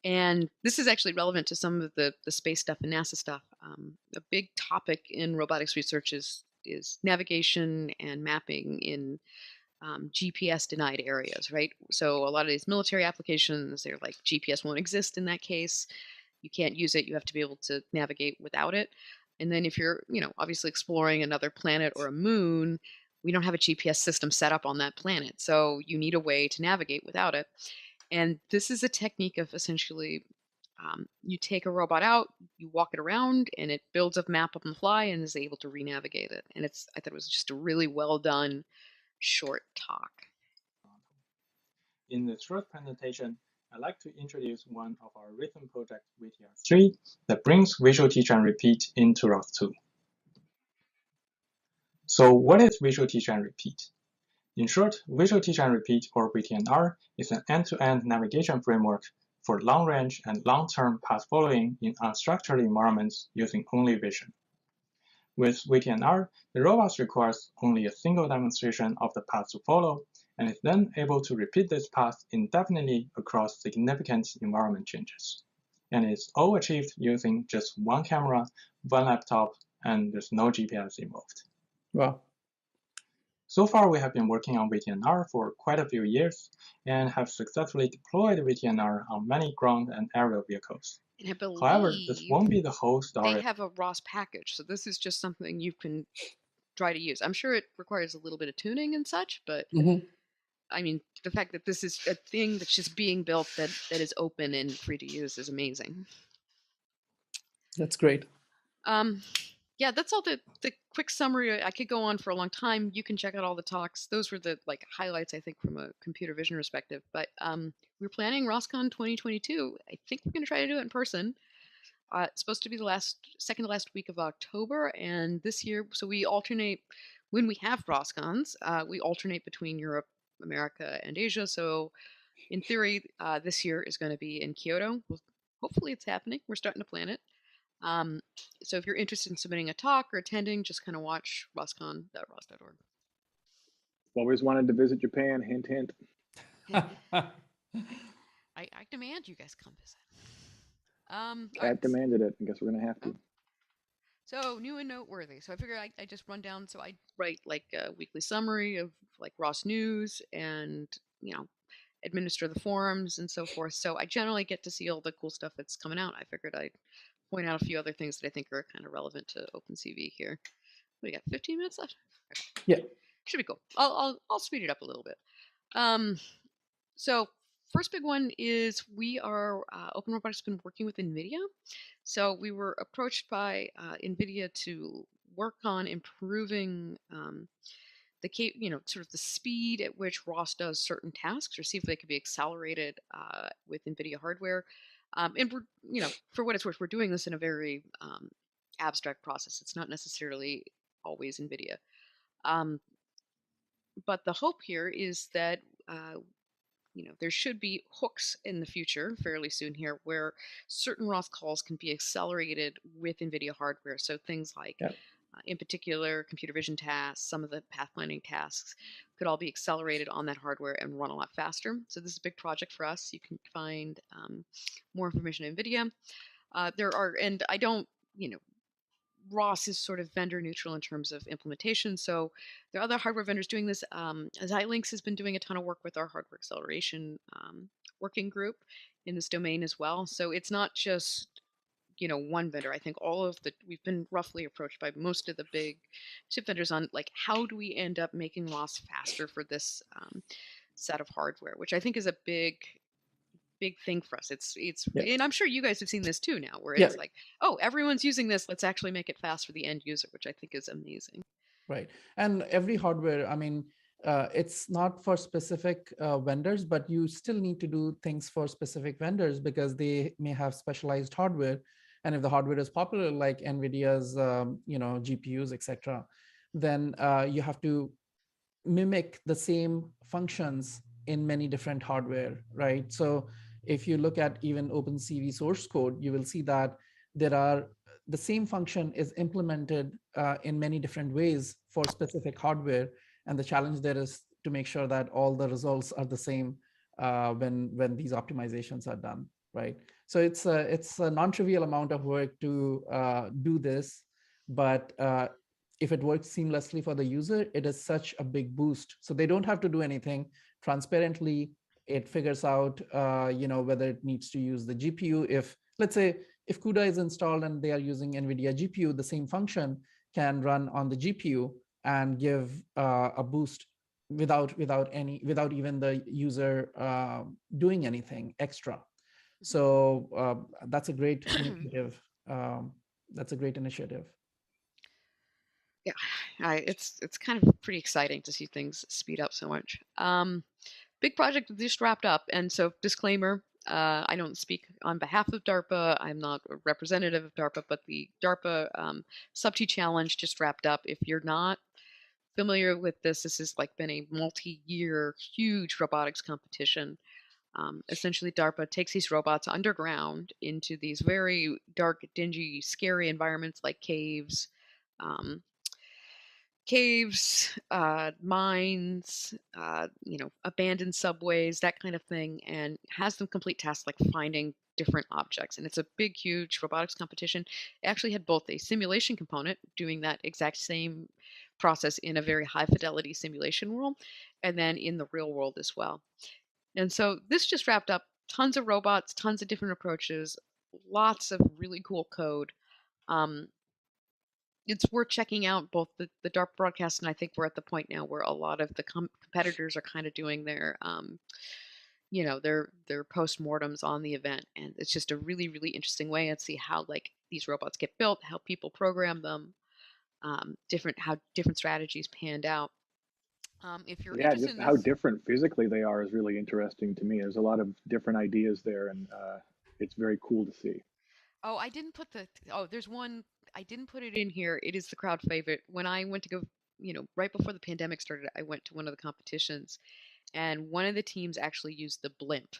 And this is actually relevant to some of the space stuff and NASA stuff. A big topic in robotics research is navigation and mapping in GPS denied areas, right? So a lot of these military applications, they're like GPS won't exist in that case. You can't use it. You have to be able to navigate without it. And then if you're, obviously exploring another planet or a moon, we don't have a GPS system set up on that planet. So you need a way to navigate without it. And this is a technique of essentially you take a robot out, you walk it around, and it builds a map on the fly and is able to re-navigate it. And I thought it was just a really well done short talk. In the short presentation, I'd like to introduce one of our recent projects, VTR3, that brings visual teach and repeat into ROS2. So what is visual teach and repeat? In short, visual teach and repeat, or VTNR, is an end-to-end navigation framework for long-range and long-term path following in unstructured environments using only vision. With VTNR, the robot requires only a single demonstration of the path to follow, and is then able to repeat this path indefinitely across significant environment changes. And it's all achieved using just one camera, one laptop, and there's no GPS involved. Wow. So far, we have been working on VTNR for quite a few years and have successfully deployed VTNR on many ground and aerial vehicles. And I believe However, this won't be the whole story. They have a ROS package, so this is just something you can try to use. I'm sure it requires a little bit of tuning and such, but I mean, the fact that this is a thing that's just being built that is open and free to use is amazing. That's great. Yeah, that's all the quick summary. I could go on for a long time. You can check out all the talks. Those were the highlights, I think, from a computer vision perspective. But we're planning ROSCon 2022. I think we're going to try to do it in person. It's supposed to be the second to last week of October, and this year, so we alternate when we have ROSCons. We alternate between Europe, America, and Asia. So, in theory, this year is going to be in Kyoto. Hopefully, it's happening. We're starting to plan it. So if you're interested in submitting a talk or attending, just kind of watch roscon.ros.org. Always wanted to visit Japan, hint, hint. I demand you guys come visit. Cat demanded it. I guess we're going to have to. So new and noteworthy. So I figured I just run down. So I write a weekly summary of ROS news and, administer the forums and so forth. So I generally get to see all the cool stuff that's coming out. I figured I'd point out a few other things that I think are kind of relevant to OpenCV here. We got 15 minutes left. Okay. Yeah, should be cool. I'll speed it up a little bit. So first big one is we are Open Robotics has been working with NVIDIA. So we were approached by NVIDIA to work on improving sort of the speed at which ROS does certain tasks, or see if they could be accelerated with NVIDIA hardware. And we're, for what it's worth, we're doing this in a very abstract process. It's not necessarily always NVIDIA. But the hope here is that, there should be hooks in the future, fairly soon here, where certain ROS calls can be accelerated with NVIDIA hardware. So things like, in particular, computer vision tasks, some of the path planning tasks could all be accelerated on that hardware and run a lot faster. So this is a big project for us. You can find more information at NVIDIA. And I don't, ROS is sort of vendor neutral in terms of implementation. So there are other hardware vendors doing this. Xilinx has been doing a ton of work with our hardware acceleration working group in this domain as well. So it's not just, one vendor. I think we've been roughly approached by most of the big chip vendors on how do we end up making ROS faster for this set of hardware, which I think is a big big thing for us. It's Yeah. and I'm sure you guys have seen this too now, where Yeah. it's like, oh, everyone's using this. Let's actually make it fast for the end user, which I think is amazing. Right. And every hardware, I mean, it's not for specific vendors, but you still need to do things for specific vendors because they may have specialized hardware. And if the hardware is popular, like NVIDIA's, GPUs, etc., then you have to mimic the same functions in many different hardware, right? So if you look at even OpenCV source code, you will see that there are the same function is implemented in many different ways for specific hardware. And the challenge there is to make sure that all the results are the same when these optimizations are done, right? So it's a non-trivial amount of work to do this, but if it works seamlessly for the user, it is such a big boost. So they don't have to do anything transparently. It figures out, whether it needs to use the GPU. If, let's say, if CUDA is installed and they are using NVIDIA GPU, the same function can run on the GPU and give a boost without even the user doing anything extra. So that's a great initiative. That's a great initiative. Yeah, it's kind of pretty exciting to see things speed up so much. Big project just wrapped up, and so disclaimer, I don't speak on behalf of DARPA. I'm not a representative of DARPA, but the DARPA Sub-T Challenge just wrapped up. If you're not familiar with this, this has like been a multi-year huge robotics competition. Essentially, DARPA takes these robots underground into these very dark, dingy, scary environments like caves, mines, abandoned subways, that kind of thing, and has them complete tasks like finding different objects. And it's a big, huge robotics competition. It actually had both a simulation component, doing that exact same process in a very high fidelity simulation world, and then in the real world as well. And so this just wrapped up. Tons of robots, tons of different approaches, lots of really cool code. It's worth checking out both the DARPA broadcast, and I think we're at the point now where a lot of the competitors are kind of doing their their postmortems on the event, and it's just a really, really interesting way to see how like these robots get built, how people program them, how different strategies panned out. If you're interested just in how this, different physically they are is really interesting to me. There's a lot of different ideas there, and it's very cool to see. oh, I didn't put there's one, I didn't put it in here. It is the crowd favorite. When I went to go, right before the pandemic started, I went to one of the competitions, and one of the teams actually used the blimp,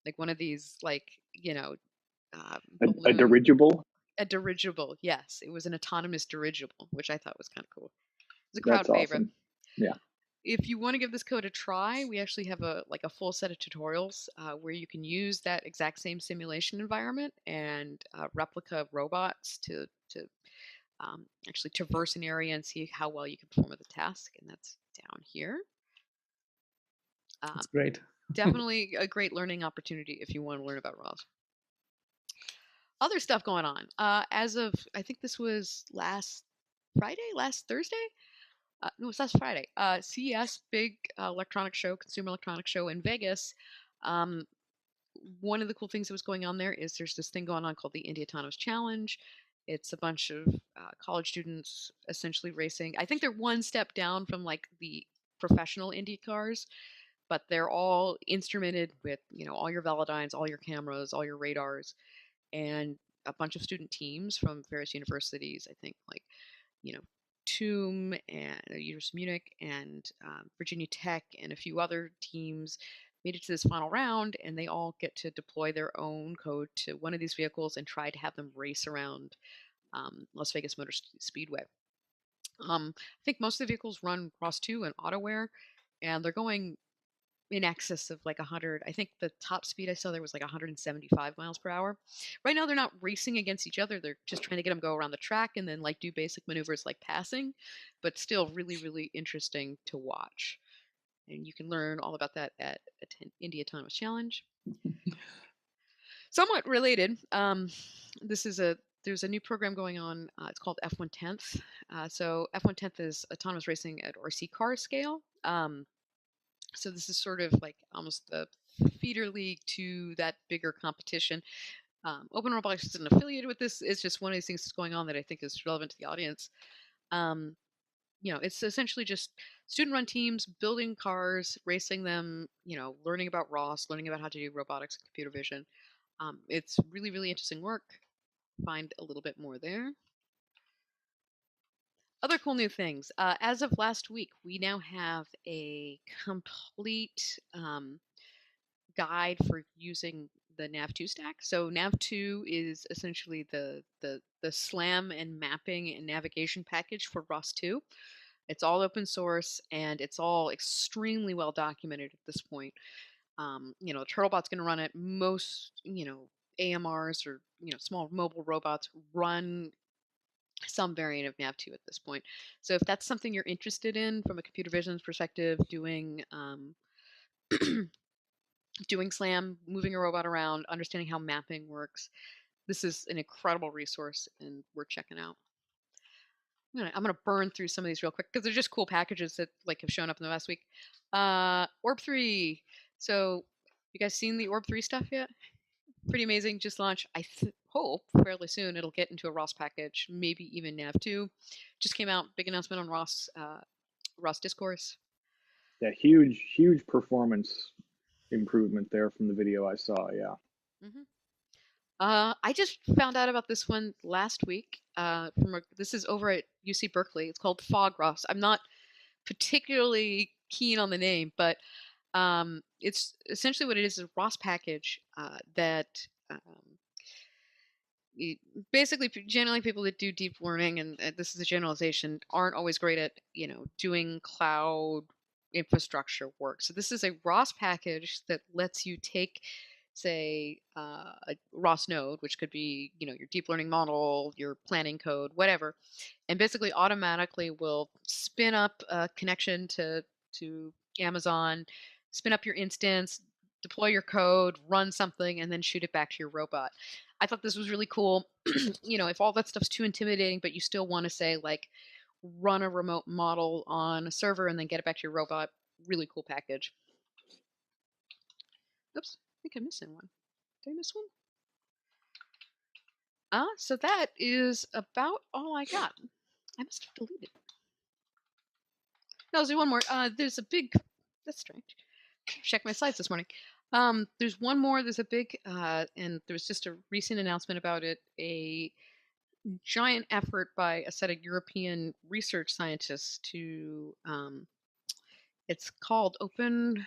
like one of these, like, A dirigible? A dirigible, yes. It was an autonomous dirigible, which I thought was kind of cool. It's a crowd That's favorite. awesome. Yeah. If you want to give this code a try, we actually have a full set of tutorials where you can use that exact same simulation environment and replica robots to actually traverse an area and see how well you can perform the task. And that's down here. That's great. Definitely a great learning opportunity if you want to learn about ROS. Other stuff going on. As of, I think this was last Thursday? No, it's last Friday. CES, big consumer electronics show in Vegas. One of the cool things that was going on there is there's this thing going on called the Indy Autonomous Challenge. It's a bunch of college students essentially racing. I think they're one step down from like the professional Indy cars, but they're all instrumented with, all your Velodynes, all your cameras, all your radars, and a bunch of student teams from various universities. I think like, TUM and University of Munich and Virginia Tech and a few other teams made it to this final round, and they all get to deploy their own code to one of these vehicles and try to have them race around Las Vegas Motor Speedway. I think most of the vehicles run ROS2 and AutoWare, and they're going in excess of like 100. I think the top speed I saw there was like 175 miles per hour. Right now, they're not racing against each other. They're just trying to get them go around the track and then like do basic maneuvers like passing, but still really, really interesting to watch. And you can learn all about that at Indy Autonomous Challenge. Somewhat related, there's a new program going on. It's called F110th. So F110th is autonomous racing at RC car scale. So this is sort of like almost the feeder league to that bigger competition. Open Robotics isn't affiliated with this. It's just one of these things that's going on that I think is relevant to the audience. It's essentially just student-run teams building cars, racing them, learning about ROS, learning about how to do robotics and computer vision. It's really, really interesting work. Find a little bit more there. Other cool new things. As of last week, we now have a complete guide for using the Nav2 stack. So Nav2 is essentially the SLAM and mapping and navigation package for ROS2. It's all open source and it's all extremely well documented at this point. Turtlebot's going to run it. Most, AMRs or, small mobile robots run some variant of Nav2 at this point. So if that's something you're interested in from a computer vision perspective, doing doing SLAM, moving a robot around, understanding how mapping works, this is an incredible resource and worth checking out. I'm gonna burn through some of these real quick because they're just cool packages that have shown up in the last week. Orb3. So you guys seen the Orb3 stuff yet? Pretty amazing. Just launched. I hope fairly soon it'll get into a ROS package, maybe even Nav2. Just came out. Big announcement on ROS Discourse. Yeah, huge performance improvement there from the video I saw. Yeah. Mm-hmm. I just found out about this one last week. This is over at UC Berkeley. It's called Fog ROS. I'm not particularly keen on the name, but it's essentially what it is a ROS package that basically generally people that do deep learning, and this is a generalization, aren't always great at doing cloud infrastructure work. So this is a ROS package that lets you take, say, a ROS node, which could be your deep learning model, your planning code, whatever, and basically automatically will spin up a connection to Amazon, spin up your instance, deploy your code, run something, and then shoot it back to your robot. I thought this was really cool. If all that stuff's too intimidating, but you still want to say run a remote model on a server and then get it back to your robot, really cool package. Oops, I think I'm missing one. Did I miss one? So that is about all I got. I must have deleted. No, there's one more. There's a big. That's strange. Check my slides this morning. There's one more. There's a big, and there was just a recent announcement about it. A giant effort by a set of European research scientists to. It's called Open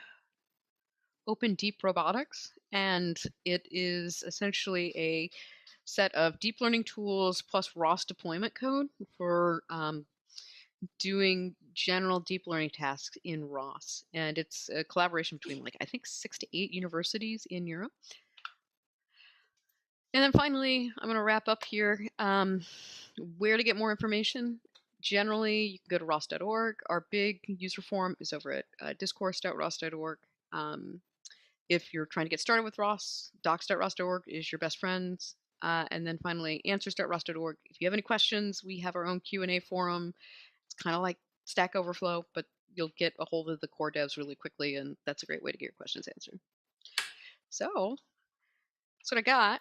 Deep Robotics, and it is essentially a set of deep learning tools plus ROS deployment code for doing general deep learning tasks in ROS. And it's a collaboration between I think 6 to 8 universities in Europe. And then finally, I'm going to wrap up here. Where to get more information? Generally, you can go to ros.org. Our big user forum is over at discourse.ros.org. If you're trying to get started with ROS, docs.ros.org is your best friend. And then finally, answers.ros.org. If you have any questions, we have our own Q&A forum. It's kind of like Stack Overflow, but you'll get a hold of the core devs really quickly, and that's a great way to get your questions answered. So that's what I got.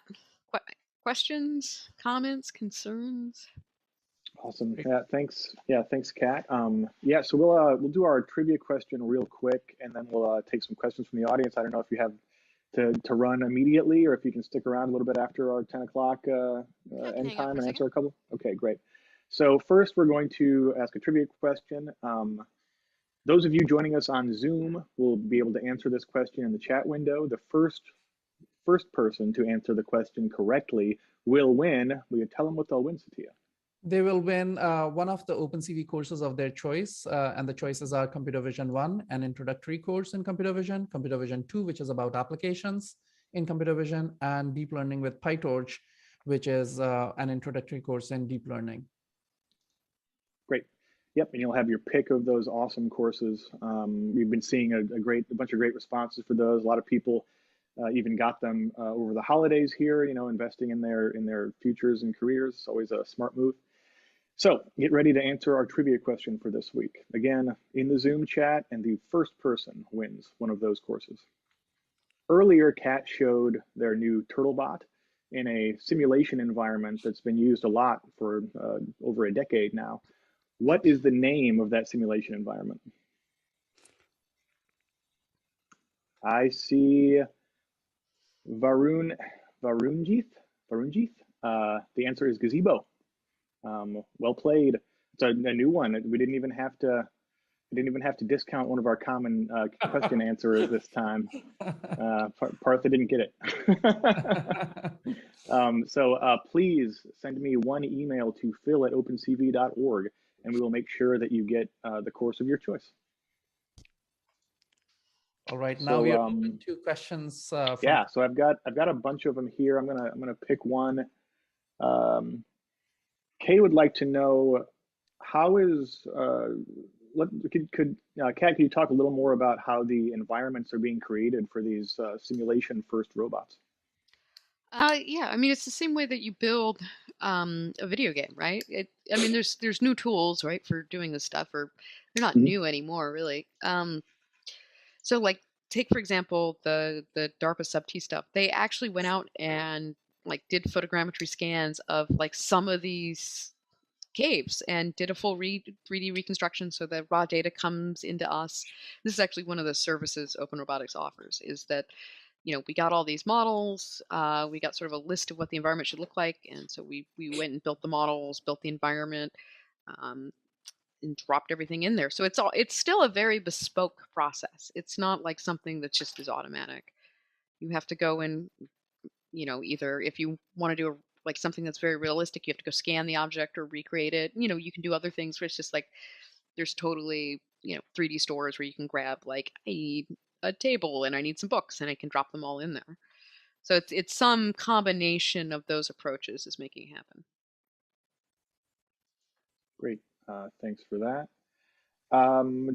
Questions, comments, concerns? Awesome. Yeah, thanks. Yeah, thanks, Kat. Yeah, so we'll do our trivia question real quick, and then we'll take some questions from the audience. I don't know if you have to run immediately, or if you can stick around a little bit after our 10 o'clock end time and answer a couple. Okay, great. So first, we're going to ask a trivia question. Those of you joining us on Zoom will be able to answer this question in the chat window. The first person to answer the question correctly will win. Will you tell them what they'll win, Satya? They will win one of the OpenCV courses of their choice, and the choices are Computer Vision 1, an introductory course in Computer Vision 2, which is about applications in Computer Vision, and Deep Learning with PyTorch, which is an introductory course in deep learning. Great. Yep, and you'll have your pick of those awesome courses. We've been seeing a bunch of great responses for those. A lot of people even got them over the holidays here, investing in their futures and careers. It's always a smart move. So get ready to answer our trivia question for this week. Again, in the Zoom chat, and the first person wins one of those courses. Earlier, Cat showed their new TurtleBot in a simulation environment that's been used a lot for over a decade now. What is the name of that simulation environment? I see Varunjith. The answer is Gazebo. Well played. It's a new one. We didn't even have to discount one of our common question answerers this time. Partha didn't get it. So please send me one email to phil@opencv.org, and we will make sure that you get the course of your choice. All right, now we are open to questions. Yeah, so I've got a bunch of them here. I'm gonna pick one. Kay would like to know, how is Kat, can you talk a little more about how the environments are being created for these simulation first robots? Yeah, I mean, it's the same way that you build a video game, right? I mean, there's new tools, right, for doing this stuff, or they're not new anymore, really. So, like, take for example the DARPA Sub-T stuff. They actually went out and like did photogrammetry scans of like some of these caves and did a full 3D reconstruction, so that raw data comes into us. This is actually one of the services Open Robotics offers, is that, you know, we got all these models, we got sort of a list of what the environment should look like, and so we went and built the models, built the environment, and dropped everything in there. So it's still a very bespoke process. It's not like something that just is automatic. You have to go and, you know, either if you want to do like something that's very realistic, you have to go scan the object or recreate it. You know, you can do other things where it's just like there's totally, you know, 3D stores where you can grab like, I need a table and I need some books, and I can drop them all in there. So it's some combination of those approaches is making it happen. Great, thanks for that.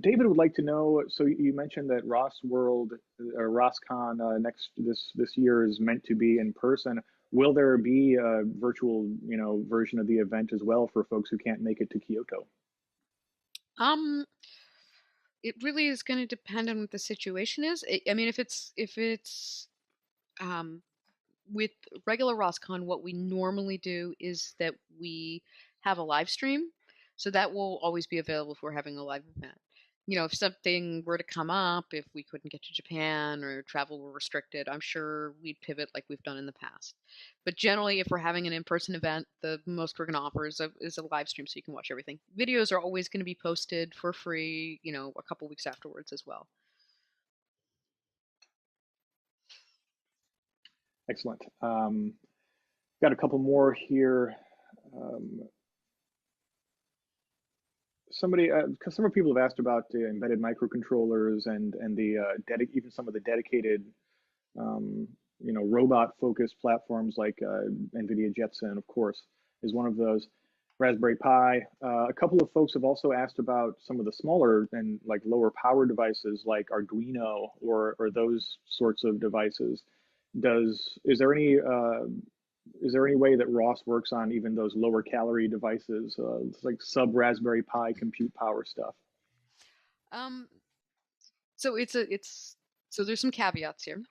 David would like to know, so you mentioned that ROS World or ROSCon this year is meant to be in person. Will there be a virtual, you know, version of the event as well for folks who can't make it to Kyoto? It really is going to depend on what the situation is. I mean, if it's with regular ROSCon, what we normally do is that we have a live stream, so that will always be available if we're having a live event. You know, if something were to come up, if we couldn't get to Japan or travel were restricted, I'm sure we'd pivot like we've done in the past. But generally, if we're having an in-person event, the most we're going to offer is a live stream, so you can watch everything. Videos are always going to be posted for free, you know, a couple weeks afterwards as well. Excellent. Got a couple more here. Some people have asked about the embedded microcontrollers and the even some of the dedicated, you know, robot-focused platforms like NVIDIA Jetson, of course, is one of those. Raspberry Pi. A couple of folks have also asked about some of the smaller and like lower power devices like Arduino or those sorts of devices. Is there any way that ROS works on even those lower calorie devices, like sub Raspberry Pi compute power stuff? So so there's some caveats here.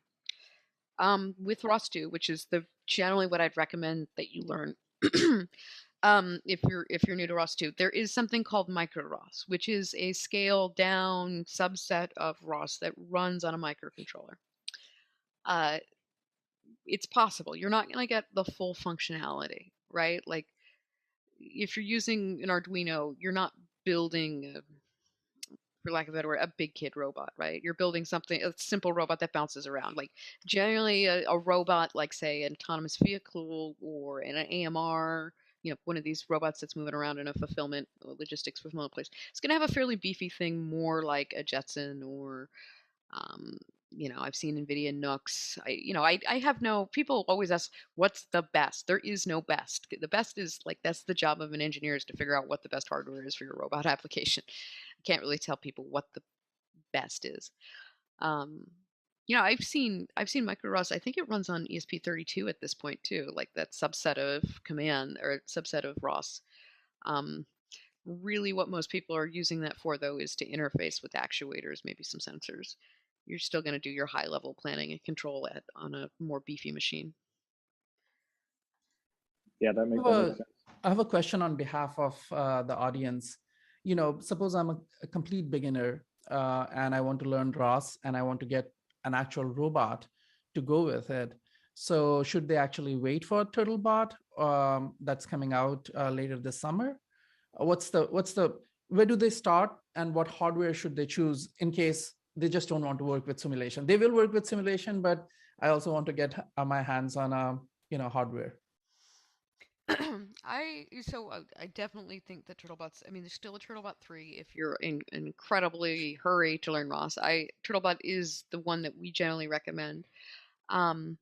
With ROS2, which is generally what I'd recommend that you learn. If you're new to ROS2, there is something called micro ROS, which is a scaled down subset of ROS that runs on a microcontroller. It's possible you're not going to get the full functionality, right? Like if you're using an Arduino, you're not building, for lack of a better word, a big kid robot, right? You're building a simple robot that bounces around. Like generally a robot, like say an autonomous vehicle or an AMR, you know, one of these robots that's moving around in a logistics fulfillment place, it's going to have a fairly beefy thing, more like a Jetson or, you know, I've seen NVIDIA NUCs. I have people always ask, what's the best? There is no best. The best is like, that's the job of an engineer, is to figure out what the best hardware is for your robot application. I can't really tell people what the best is. You know, I've seen micro ROS. I think it runs on ESP32 at this point too, like that subset of command or subset of ROS. Really what most people are using that for though is to interface with actuators, maybe some sensors. you're still going to do your high level planning and control on a more beefy machine. Yeah, that makes sense. I have a question on behalf of the audience. Suppose I'm a complete beginner and I want to learn ROS and I want to get an actual robot to go with it. So should they actually wait for TurtleBot that's coming out later this summer? Where do they start, and what hardware should they choose in case they just don't want to work with simulation? They will work with simulation, but I also want to get my hands on hardware. I definitely think that TurtleBot's. I mean, there's still a TurtleBot 3 if you're in an incredibly hurry to learn ROS. TurtleBot is the one that we generally recommend. And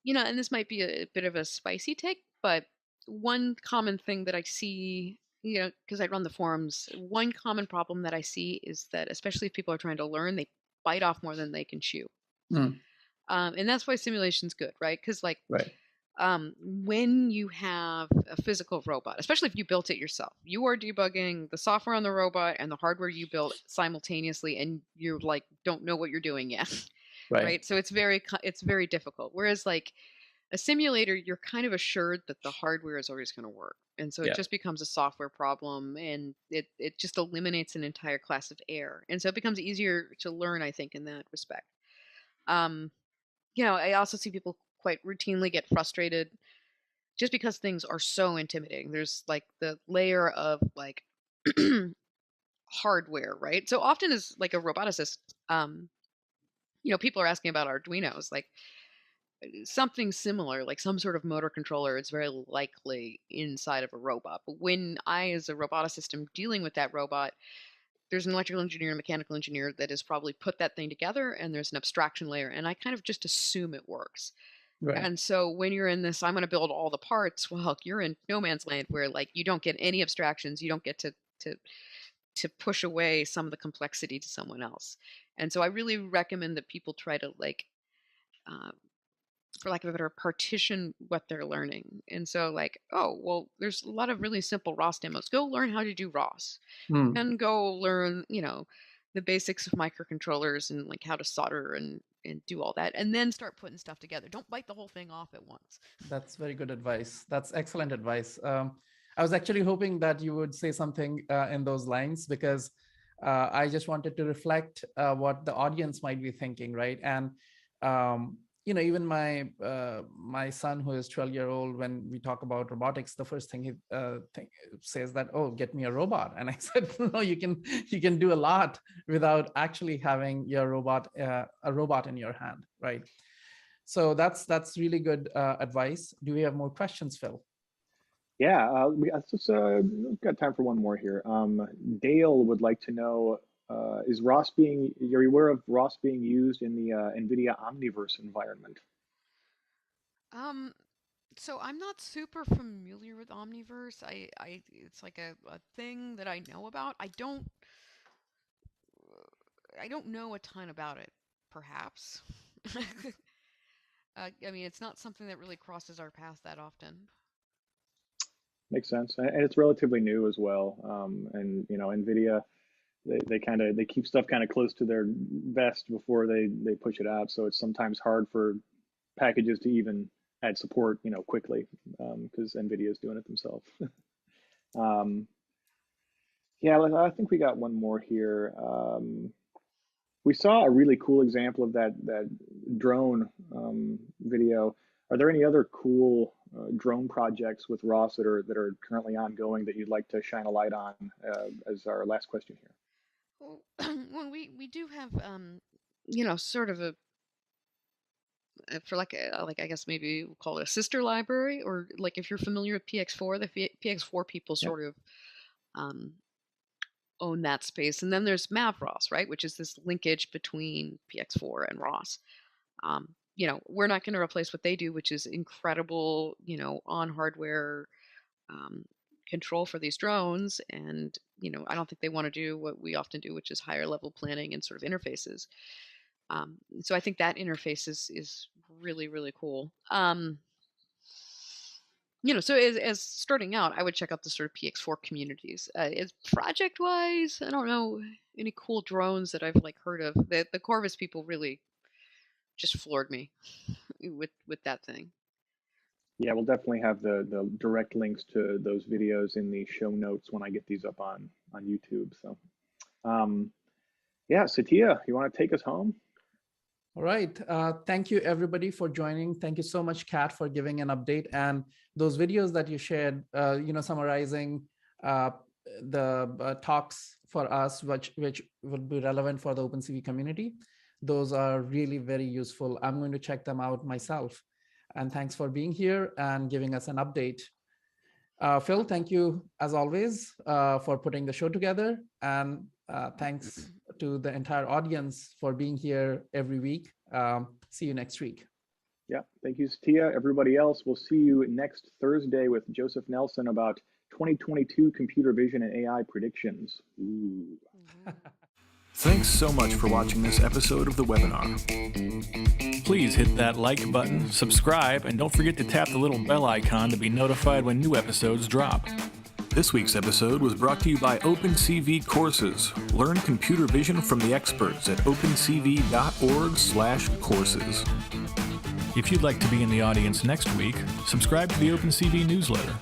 this might be a bit of a spicy take, but one common thing that I see, because I run the forums, one common problem that I see is that, especially if people are trying to learn, they bite off more than they can chew. And that's why simulation's good, right? Because right. When you have a physical robot, especially if you built it yourself, you are debugging the software on the robot and the hardware you built simultaneously, and you don't know what you're doing yet, right? So it's very difficult. Whereas a simulator, you're kind of assured that the hardware is always going to work, and so it just becomes a software problem, and it just eliminates an entire class of error, and so it becomes easier to learn, I think, in that respect. I also see people quite routinely get frustrated just because things are so intimidating. There's the layer of hardware, right? So often as a roboticist, people are asking about Arduinos, something similar, like some sort of motor controller is very likely inside of a robot. But when I, as a roboticist, am dealing with that robot, there's an electrical engineer and mechanical engineer that has probably put that thing together, and there's an abstraction layer, and I kind of just assume it works. Right. And so when you're in this, I'm going to build all the parts, well, you're in no man's land where you don't get any abstractions. You don't get to push away some of the complexity to someone else. And so I really recommend that people try to for lack of a better, partition what they're learning. And so there's a lot of really simple ROS demos. Go learn how to do ROS and go learn, the basics of microcontrollers and how to solder and do all that, and then start putting stuff together. Don't bite the whole thing off at once. That's very good advice. That's excellent advice. I was actually hoping that you would say something in those lines, because I just wanted to reflect what the audience might be thinking, right? And even my son, who is 12-year-old, when we talk about robotics, the first thing he says that, "Oh, get me a robot." And I said, "No, you can do a lot without actually having your robot, a robot in your hand, right?" So that's really good advice. Do we have more questions, Phil? Yeah, we've got time for one more here. Dale would like to know, you're aware of ROS being used in the NVIDIA Omniverse environment? So I'm not super familiar with Omniverse. It's like a thing that I know about. I don't know a ton about it, perhaps. I mean, it's not something that really crosses our path that often. Makes sense, and it's relatively new as well. And NVIDIA, they keep stuff kind of close to their vest before they push it out. So it's sometimes hard for packages to even add support, quickly, because NVIDIA is doing it themselves. Yeah, I think we got one more here. We saw a really cool example of that drone video. Are there any other cool drone projects with ROS that are currently ongoing that you'd like to shine a light on as our last question here? Well, we do have sort of a, for I guess maybe we'll call it a sister library, or if you're familiar with PX4, the PX4 people sort of own that space. And then there's MavROS, right, which is this linkage between PX4 and ROS. We're not going to replace what they do, which is incredible, on hardware control for these drones. And, I don't think they want to do what we often do, which is higher level planning and sort of interfaces. So I think that interface is really, really cool. So as starting out, I would check out the sort of PX4 communities. As project-wise, I don't know any cool drones that I've heard of. The Corvus people really just floored me with that thing. Yeah, we'll definitely have the direct links to those videos in the show notes when I get these up on YouTube. So, yeah, Satya, you want to take us home? All right. Thank you, everybody, for joining. Thank you so much, Kat, for giving an update. And those videos that you shared, summarizing the talks for us, which would be relevant for the OpenCV community, those are really very useful. I'm going to check them out myself. And thanks for being here and giving us an update. Phil, thank you, as always, for putting the show together. And thanks to the entire audience for being here every week. See you next week. Yeah, thank you, Satya. Everybody else, we'll see you next Thursday with Joseph Nelson about 2022 computer vision and AI predictions. Ooh. Thanks so much for watching this episode of the webinar. Please hit that like button, subscribe, and don't forget to tap the little bell icon to be notified when new episodes drop. This week's episode was brought to you by OpenCV Courses. Learn computer vision from the experts at opencv.org/courses. If you'd like to be in the audience next week, subscribe to the OpenCV newsletter.